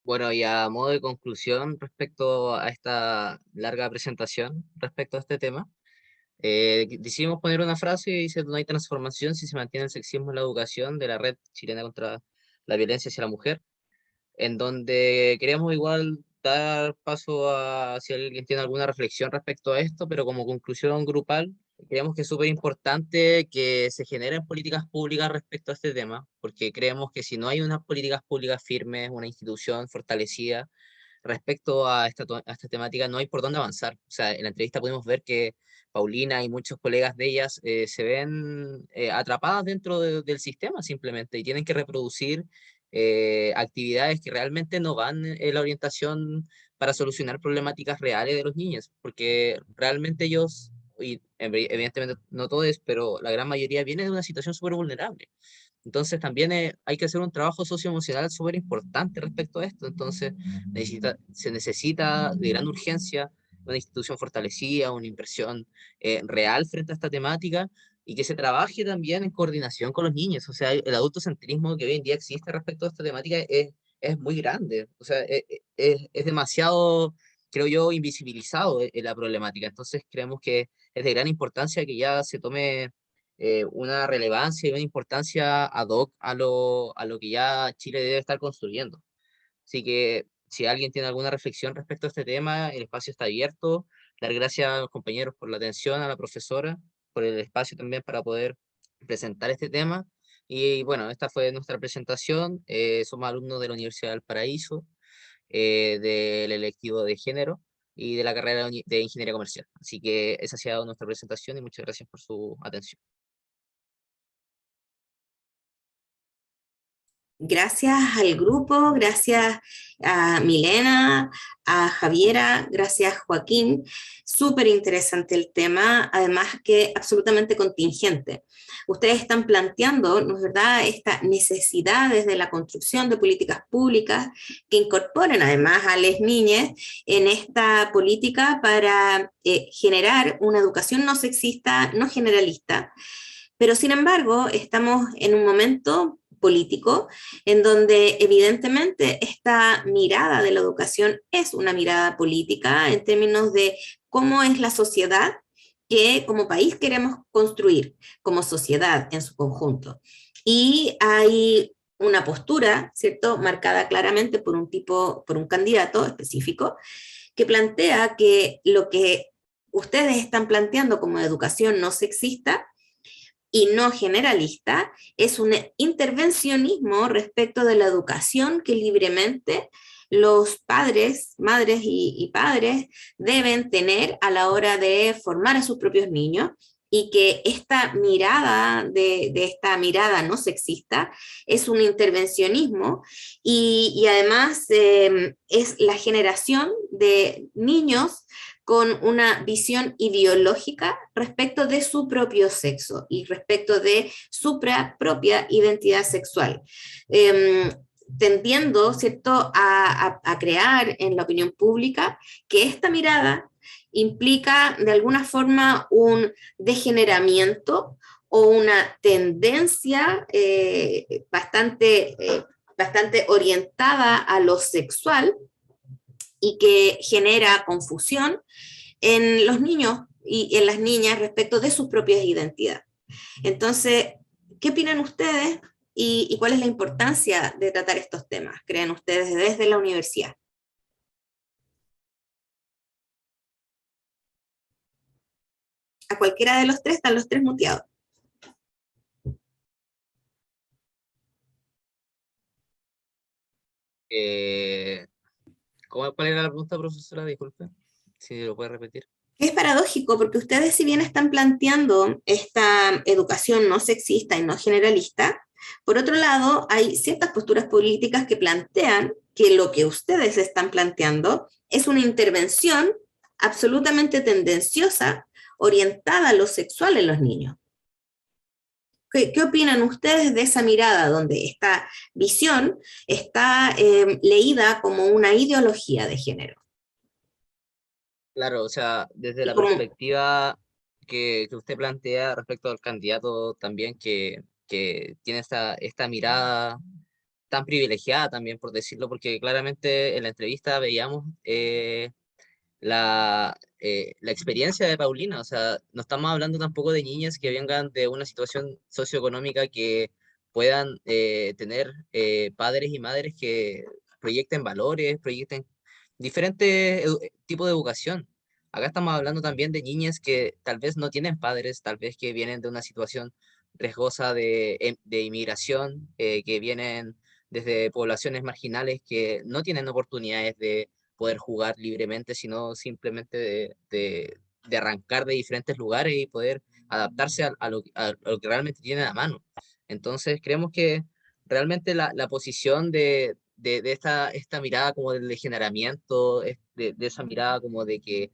Bueno, y a modo de conclusión respecto a esta larga presentación respecto a este tema, decidimos poner una frase que dice: no hay transformación si se mantiene el sexismo en la educación, de la Red Chilena contra la Violencia hacia la Mujer, en donde queremos igual dar paso a si alguien tiene alguna reflexión respecto a esto, pero como conclusión grupal, creemos que es súper importante que se generen políticas públicas respecto a este tema, porque creemos que si no hay unas políticas públicas firmes, una institución fortalecida respecto a esta temática, no hay por dónde avanzar. O sea, en la entrevista pudimos ver que Paulina y muchos colegas de ellas se ven atrapadas dentro del sistema simplemente, y tienen que reproducir actividades que realmente no van en la orientación para solucionar problemáticas reales de los niños, porque realmente ellos, y evidentemente no todos, pero la gran mayoría viene de una situación súper vulnerable. Entonces también hay que hacer un trabajo socioemocional súper importante respecto a esto. Entonces se necesita de gran urgencia una institución fortalecida, una inversión real frente a esta temática, y que se trabaje también en coordinación con los niños. O sea, el adultocentrismo que hoy en día existe respecto a esta temática es muy grande. O sea, es demasiado, creo yo, invisibilizado la problemática. Entonces creemos que es de gran importancia que ya se tome una relevancia y una importancia ad hoc a lo que ya Chile debe estar construyendo. Así que si alguien tiene alguna reflexión respecto a este tema, el espacio está abierto. Dar gracias a los compañeros por la atención, a la profesora, por el espacio también para poder presentar este tema. Y bueno, esta fue nuestra presentación. Somos alumnos de la Universidad del Paraíso, del electivo de género y de la carrera de Ingeniería Comercial. Así que esa ha sido nuestra presentación, y muchas gracias por su atención. Gracias al grupo, gracias a Milena, a Javiera, gracias Joaquín. Súper interesante el tema, además que absolutamente contingente. Ustedes están planteando, ¿no es verdad?, esta necesidad desde la construcción de políticas públicas que incorporen además a las niñas en esta política para generar una educación no sexista, no generalista. Pero sin embargo, estamos en un momento político en donde evidentemente esta mirada de la educación es una mirada política en términos de cómo es la sociedad que como país queremos construir, como sociedad en su conjunto. Y hay una postura, ¿cierto?, marcada claramente por por un candidato específico, que plantea que lo que ustedes están planteando como educación no sexista y no generalista es un intervencionismo respecto de la educación que libremente los padres, madres y padres deben tener a la hora de formar a sus propios niños, y que esta mirada de esta mirada no sexista es un intervencionismo y además es la generación de niños con una visión ideológica respecto de su propio sexo y respecto de su propia identidad sexual. Tendiendo, ¿cierto?, a crear en la opinión pública que esta mirada implica de alguna forma un degeneramiento o una tendencia bastante orientada a lo sexual y que genera confusión en los niños y en las niñas respecto de sus propias identidades. Entonces, ¿qué opinan ustedes y cuál es la importancia de tratar estos temas, creen ustedes, desde la universidad? A cualquiera de los tres, están los tres muteados. ¿Cuál era la pregunta, profesora? Disculpe, si lo puede repetir. Es paradójico porque ustedes, si bien están planteando esta educación no sexista y no generalista, por otro lado hay ciertas posturas políticas que plantean que lo que ustedes están planteando es una intervención absolutamente tendenciosa orientada a lo sexual en los niños. ¿Qué opinan ustedes de esa mirada donde esta visión está leída como una ideología de género? Claro, o sea, desde la Como, perspectiva que usted plantea respecto al candidato también que tiene esta mirada tan privilegiada también, por decirlo, porque claramente en la entrevista veíamos la experiencia de Paulina, o sea, no estamos hablando tampoco de niñas que vengan de una situación socioeconómica que puedan tener padres y madres que proyecten valores, proyecten diferentes tipos de educación. Acá estamos hablando también de niñas que tal vez no tienen padres, tal vez que vienen de una situación riesgosa de inmigración, que vienen desde poblaciones marginales que no tienen oportunidades de poder jugar libremente, sino simplemente de arrancar de diferentes lugares y poder adaptarse a lo que realmente tienen a mano. Entonces, creemos que realmente la posición de esta mirada como del degeneramiento, de esa mirada como de que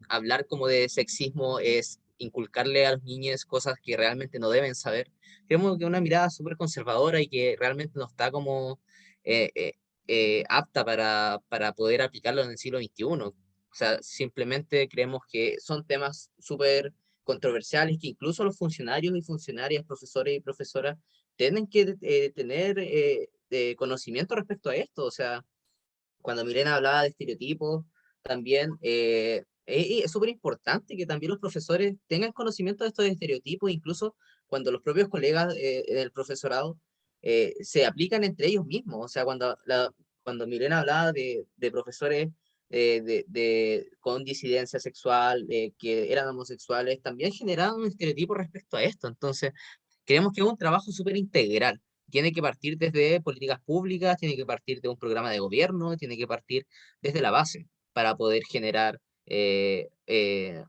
hablar como de sexismo es inculcarle a los niños cosas que realmente no deben saber. Creemos que es una mirada súper conservadora y que realmente no está como eh, eh, apta para poder aplicarlo en el siglo XXI. O sea, simplemente creemos que son temas súper controversiales que incluso los funcionarios y funcionarias, profesores y profesoras, tienen que tener de conocimiento respecto a esto. O sea, cuando Milena hablaba de estereotipos, también es súper importante que también los profesores tengan conocimiento de estos estereotipos, incluso cuando los propios colegas del profesorado se aplican entre ellos mismos. O sea, cuando Milena hablaba de profesores con disidencia sexual, que eran homosexuales, también generaban un estereotipo respecto a esto. Entonces, creemos que es un trabajo súper integral. Tiene que partir desde políticas públicas, tiene que partir de un programa de gobierno, tiene que partir desde la base para poder generar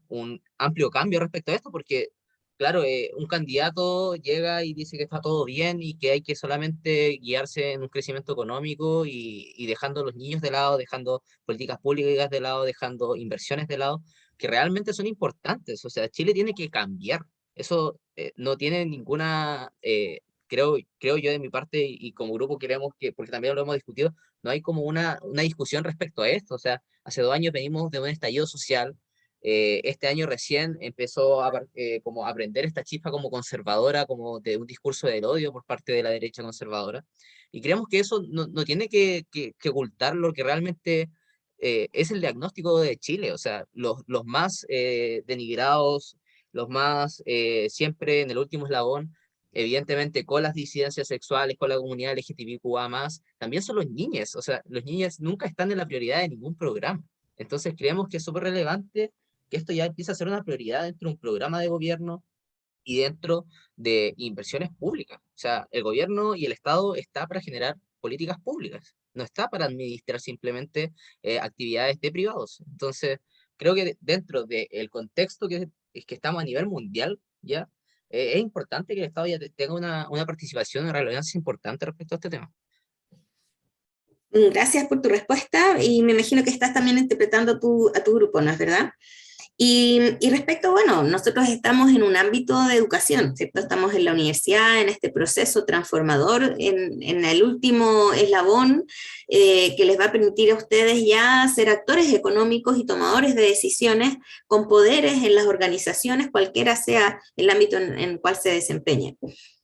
un amplio cambio respecto a esto, porque claro, un candidato llega y dice que está todo bien y que hay que solamente guiarse en un crecimiento económico y dejando a los niños de lado, dejando políticas públicas de lado, dejando inversiones de lado, que realmente son importantes. O sea, Chile tiene que cambiar. Eso no tiene ninguna, creo yo de mi parte y como grupo queremos que, porque también lo hemos discutido, no hay como una discusión respecto a esto. O sea, hace 2 años venimos de un estallido social. Este año recién empezó como a aprender esta chispa como conservadora, como de un discurso del odio por parte de la derecha conservadora. Y creemos que eso no tiene que ocultar lo que realmente es el diagnóstico de Chile. O sea, los más denigrados, los más siempre en el último eslabón, evidentemente con las disidencias sexuales, con la comunidad LGTBIQA+, también son los niños. O sea, los niños nunca están en la prioridad de ningún programa. Entonces creemos que es súper relevante que esto ya empieza a ser una prioridad dentro de un programa de gobierno y dentro de inversiones públicas. O sea, el gobierno y el Estado está para generar políticas públicas, no está para administrar simplemente actividades de privados. Entonces, creo que dentro del contexto es que estamos a nivel mundial, ya, es importante que el Estado ya tenga una participación, una relevancia importante respecto a este tema. Gracias por tu respuesta y me imagino que estás también interpretando a tu grupo, ¿no es verdad? Y respecto, bueno, nosotros estamos en un ámbito de educación, ¿cierto? Estamos en la universidad, en este proceso transformador, en el último eslabón que les va a permitir a ustedes ya ser actores económicos y tomadores de decisiones con poderes en las organizaciones, cualquiera sea el ámbito en el cual se desempeñen.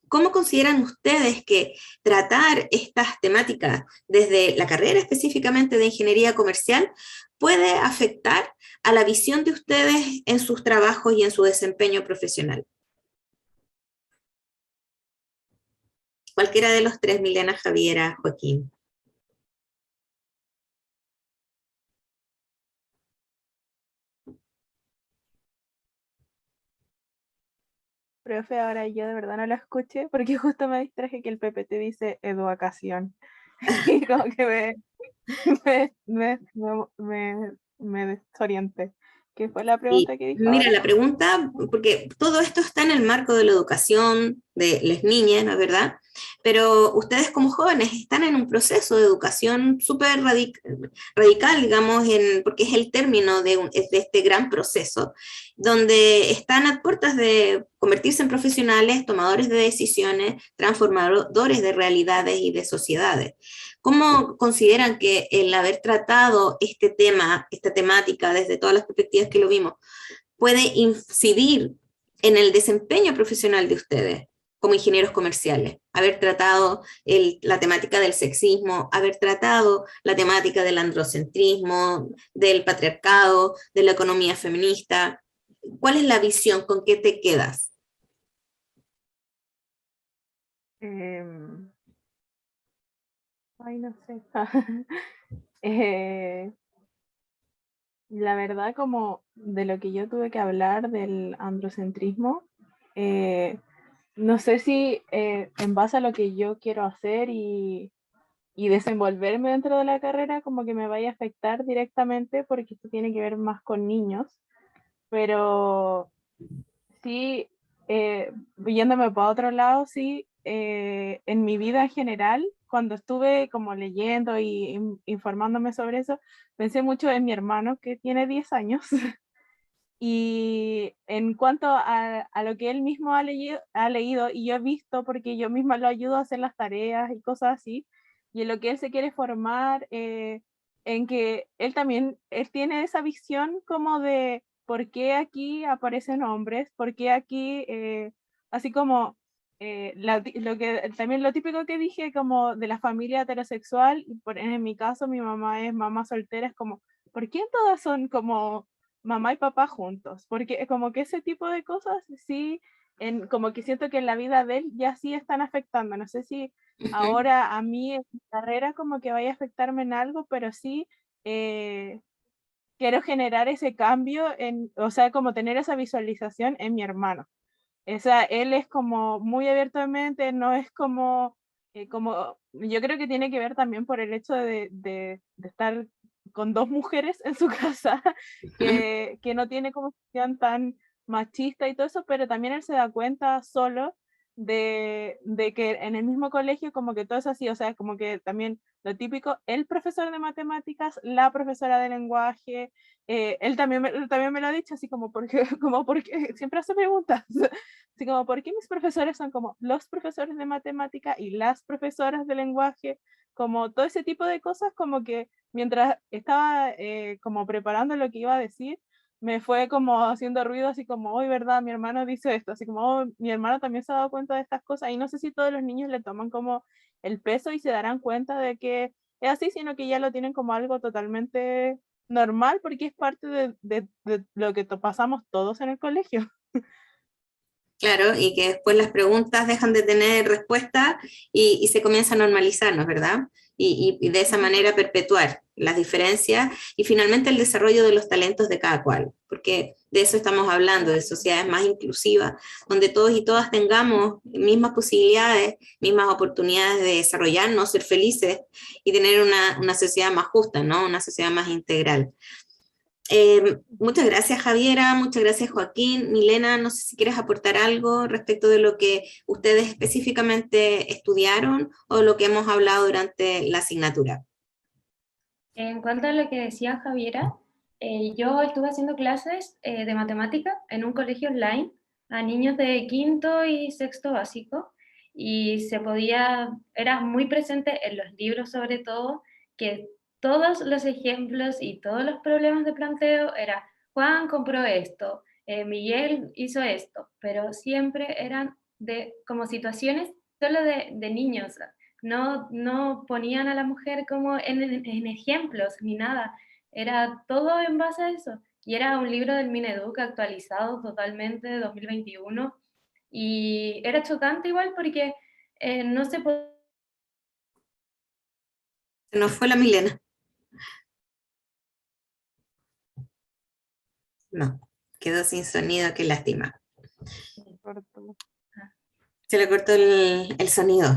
¿Cómo consideran ustedes que tratar estas temáticas desde la carrera específicamente de ingeniería comercial puede afectar a la visión de ustedes en sus trabajos y en su desempeño profesional? Cualquiera de los tres, Milena, Javiera, Joaquín. Profe, ahora yo de verdad no la escuché porque justo me distraje que el PPT dice educación. Y como que me desorienté. ¿Qué fue la Y pregunta que dijo mira, ahora? la pregunta, porque todo esto está en el marco de la educación de las niñas, ¿no es verdad? Pero ustedes como jóvenes están en un proceso de educación súper radical, digamos, porque es el término de este gran proceso, donde están a puertas de convertirse en profesionales, tomadores de decisiones, transformadores de realidades y de sociedades. ¿Cómo consideran que el haber tratado este tema, esta temática desde todas las perspectivas que lo vimos, puede incidir en el desempeño profesional de ustedes como ingenieros comerciales? Haber tratado la temática del sexismo, haber tratado la temática del androcentrismo, del patriarcado, de la economía feminista. ¿Cuál es la visión? ¿Con qué te quedas? Ay, no sé. La verdad, como de lo que yo tuve que hablar del androcentrismo, no sé si en base a lo que yo quiero hacer y desenvolverme dentro de la carrera, como que me vaya a afectar directamente, porque esto tiene que ver más con niños, pero sí, yéndome para otro lado, sí, en mi vida en general, cuando estuve como leyendo y informándome sobre eso, pensé mucho en mi hermano que tiene 10 años. Y en cuanto a lo que él mismo ha leído y yo he visto, porque yo misma lo ayudo a hacer las tareas y cosas así, y en lo que él se quiere formar, en que él también, él tiene esa visión como de por qué aquí aparecen hombres, por qué aquí, así como lo que, también lo típico que dije como de la familia heterosexual, y en mi caso mi mamá es mamá soltera, es como, ¿por qué todas son como mamá y papá juntos? Porque es como que ese tipo de cosas sí, como que siento que en la vida de él ya sí están afectando. No sé si ahora a mí en mi carrera como que vaya a afectarme en algo, pero sí quiero generar ese cambio, o sea, como tener esa visualización en mi hermano. O sea, él es como muy abierto de mente, no es como, yo creo que tiene que ver también por el hecho de estar con dos mujeres en su casa, que no tiene como que sean tan machista y todo eso, pero también él se da cuenta solo de que en el mismo colegio como que todo es así, o sea, como que también lo típico, el profesor de matemáticas, la profesora de lenguaje, él también me lo ha dicho, así como porque, como porque siempre hace preguntas, así como, ¿por qué mis profesores son como los profesores de matemática y las profesoras de lenguaje? Como todo ese tipo de cosas, como que mientras estaba como preparando lo que iba a decir, me fue como haciendo ruido, así como, hoy, ¿verdad? Mi hermano dice esto, así como, "Oh, mi hermano también se ha dado cuenta de estas cosas", y no sé si todos los niños le toman como el peso y se darán cuenta de que es así, sino que ya lo tienen como algo totalmente normal, porque es parte de lo que pasamos todos en el colegio. Claro, y que después las preguntas dejan de tener respuesta y se comienza a normalizar, ¿no es verdad? Y de esa manera perpetuar las diferencias y finalmente el desarrollo de los talentos de cada cual, porque de eso estamos hablando, de sociedades más inclusivas, donde todos y todas tengamos mismas posibilidades, mismas oportunidades de desarrollarnos, ser felices y tener una sociedad más justa, ¿no? Una sociedad más integral. Muchas gracias, Javiera, muchas gracias, Joaquín. Milena, no sé si quieres aportar algo respecto de lo que ustedes específicamente estudiaron o lo que hemos hablado durante la asignatura. En cuanto a lo que decía Javiera, yo estuve haciendo clases de matemática en un colegio online a niños de quinto y sexto básico y era muy presente en los libros sobre todo, que todos los ejemplos y todos los problemas de planteo era Juan compró esto, Miguel hizo esto, pero siempre eran de como situaciones solo de niños, no ponían a la mujer como en ejemplos ni nada, era todo en base a eso. Y era un libro del Mineduc actualizado totalmente de 2021 y era chocante igual porque no se podía. Se nos fue la Milena. No, quedó sin sonido, qué lástima. Se le cortó el sonido.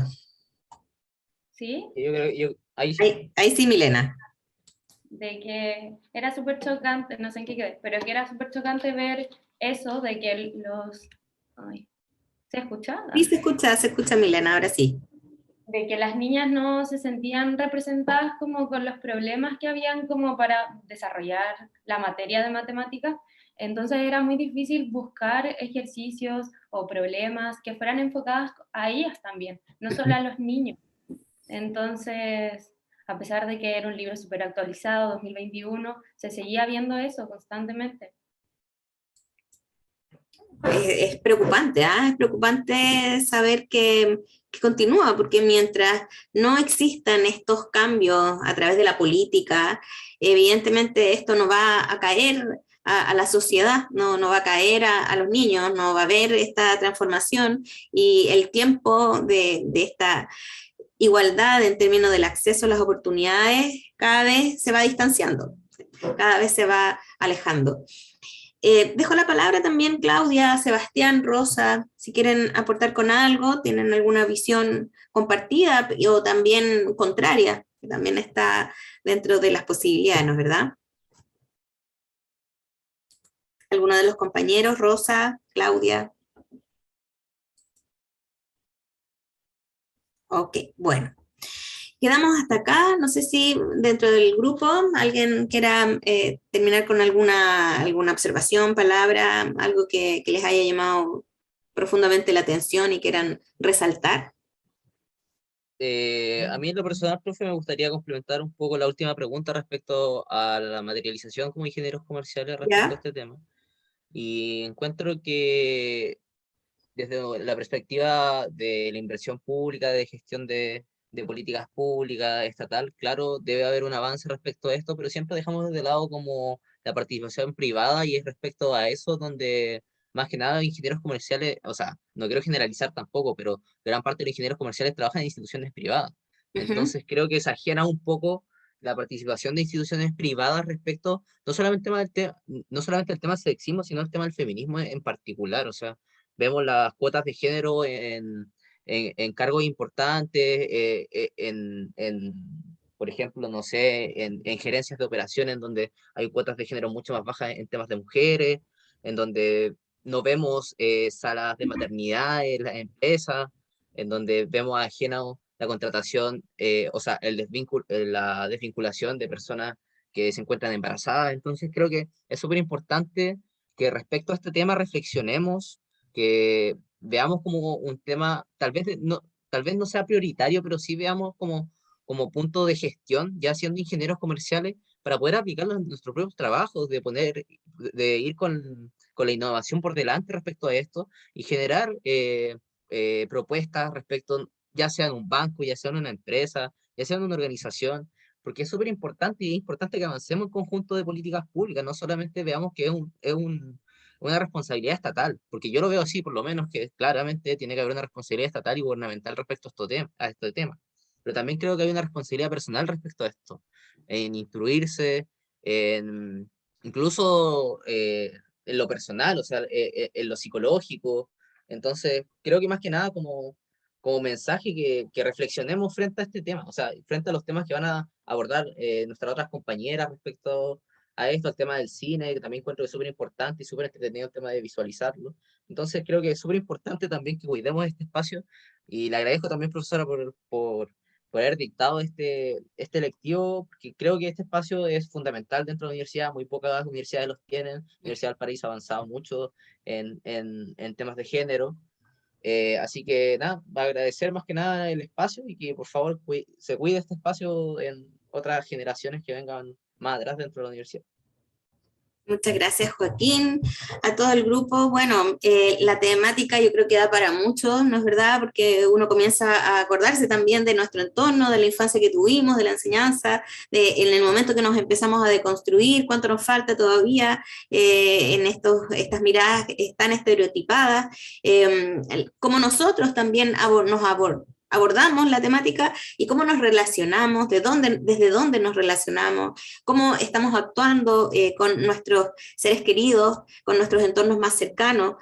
¿Sí? Yo creo, ahí sí. Ahí sí, Milena. De que era súper chocante, no sé en qué quedé, pero que era súper chocante ver eso de que los... Ay, ¿se escucha? Sí, se escucha Milena, ahora sí. De que las niñas no se sentían representadas como con los problemas que habían como para desarrollar la materia de matemáticas, entonces era muy difícil buscar ejercicios o problemas que fueran enfocadas a ellas también, no solo a los niños. Entonces, a pesar de que era un libro súper actualizado, 2021, se seguía viendo eso constantemente. Es preocupante, ¿ah? Es preocupante saber que continúa, porque mientras no existan estos cambios a través de la política, evidentemente esto no va a caer a la sociedad, no va a caer a los niños, no va a haber esta transformación y el tiempo de esta igualdad en términos del acceso a las oportunidades cada vez se va distanciando, cada vez se va alejando. Dejo la palabra también Claudia, Sebastián, Rosa, si quieren aportar con algo, tienen alguna visión compartida o también contraria, que también está dentro de las posibilidades, ¿no es verdad? ¿Alguno de los compañeros, Rosa, Claudia? Ok, bueno. Quedamos hasta acá. No sé si dentro del grupo alguien quiera terminar con alguna observación, palabra, algo que les haya llamado profundamente la atención y quieran resaltar. A mí en lo personal, profe, me gustaría complementar un poco la última pregunta respecto a la materialización como ingenieros comerciales respecto a ¿Ya? este tema. Y encuentro que desde la perspectiva de la inversión pública, de gestión de políticas públicas, estatal, claro, debe haber un avance respecto a esto, pero siempre dejamos de lado como la participación privada y es respecto a eso donde más que nada ingenieros comerciales, o sea, no quiero generalizar tampoco, pero gran parte de los ingenieros comerciales trabajan en instituciones privadas. Ujú. Entonces creo que se ajena un poco la participación de instituciones privadas respecto no solamente, no solamente el tema del sexismo, sino el tema del feminismo en particular. O sea, vemos las cuotas de género en cargos importantes, por ejemplo, no sé, en gerencias de operaciones, en donde hay cuotas de género mucho más bajas en temas de mujeres, en donde no vemos salas de maternidad en las empresas, en donde vemos ajeno la contratación, o sea, la desvinculación de personas que se encuentran embarazadas. Entonces creo que es súper importante que respecto a este tema reflexionemos, que veamos como un tema, tal vez no sea prioritario, pero sí veamos como punto de gestión, ya siendo ingenieros comerciales, para poder aplicarlo en nuestros propios trabajos, de ir con la innovación por delante respecto a esto y generar propuestas respecto, ya sea en un banco, ya sea en una empresa, ya sea en una organización, porque es súper importante y es importante que avancemos en conjunto de políticas públicas, no solamente veamos que una responsabilidad estatal, porque yo lo veo así, por lo menos, que claramente tiene que haber una responsabilidad estatal y gubernamental respecto a este tema, pero también creo que hay una responsabilidad personal respecto a esto, en instruirse, en incluso en lo personal, o sea, en lo psicológico. Entonces, creo que más que nada como mensaje que reflexionemos frente a este tema, o sea, frente a los temas que van a abordar nuestras otras compañeras respecto a esto, al tema del cine, que también encuentro que es súper importante y súper entretenido el tema de visualizarlo. Entonces, creo que es súper importante también que cuidemos este espacio y le agradezco también, profesora, por haber dictado este lectivo, porque creo que este espacio es fundamental dentro de la universidad, muy pocas universidades los tienen, la Universidad del Paraíso ha avanzado mucho en temas de género, así que nada, va a agradecer más que nada el espacio y que por favor se cuide este espacio en otras generaciones que vengan más atrás dentro de la universidad. Muchas gracias, Joaquín, a todo el grupo. Bueno, la temática yo creo que da para mucho, ¿no es verdad? Porque uno comienza a acordarse también de nuestro entorno, de la infancia que tuvimos, de la enseñanza, en el momento que nos empezamos a deconstruir, cuánto nos falta todavía en estas miradas tan estereotipadas, cómo nosotros también abordamos la temática y cómo nos relacionamos, desde dónde nos relacionamos, cómo estamos actuando con nuestros seres queridos, con nuestros entornos más cercanos.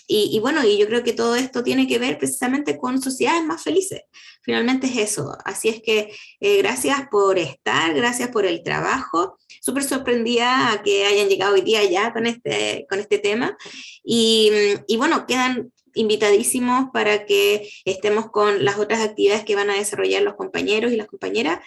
Y bueno, y yo creo que todo esto tiene que ver precisamente con sociedades más felices. Finalmente es eso. Así es que gracias por estar, gracias por el trabajo. Súper sorprendida a que hayan llegado hoy día ya con este tema. Y bueno, quedan invitadísimos para que estemos con las otras actividades que van a desarrollar los compañeros y las compañeras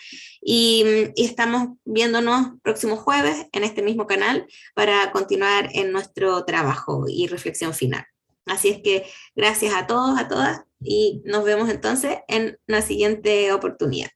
y estamos viéndonos próximo jueves en este mismo canal para continuar en nuestro trabajo y reflexión final. Así es que gracias a todos, a todas y nos vemos entonces en la siguiente oportunidad.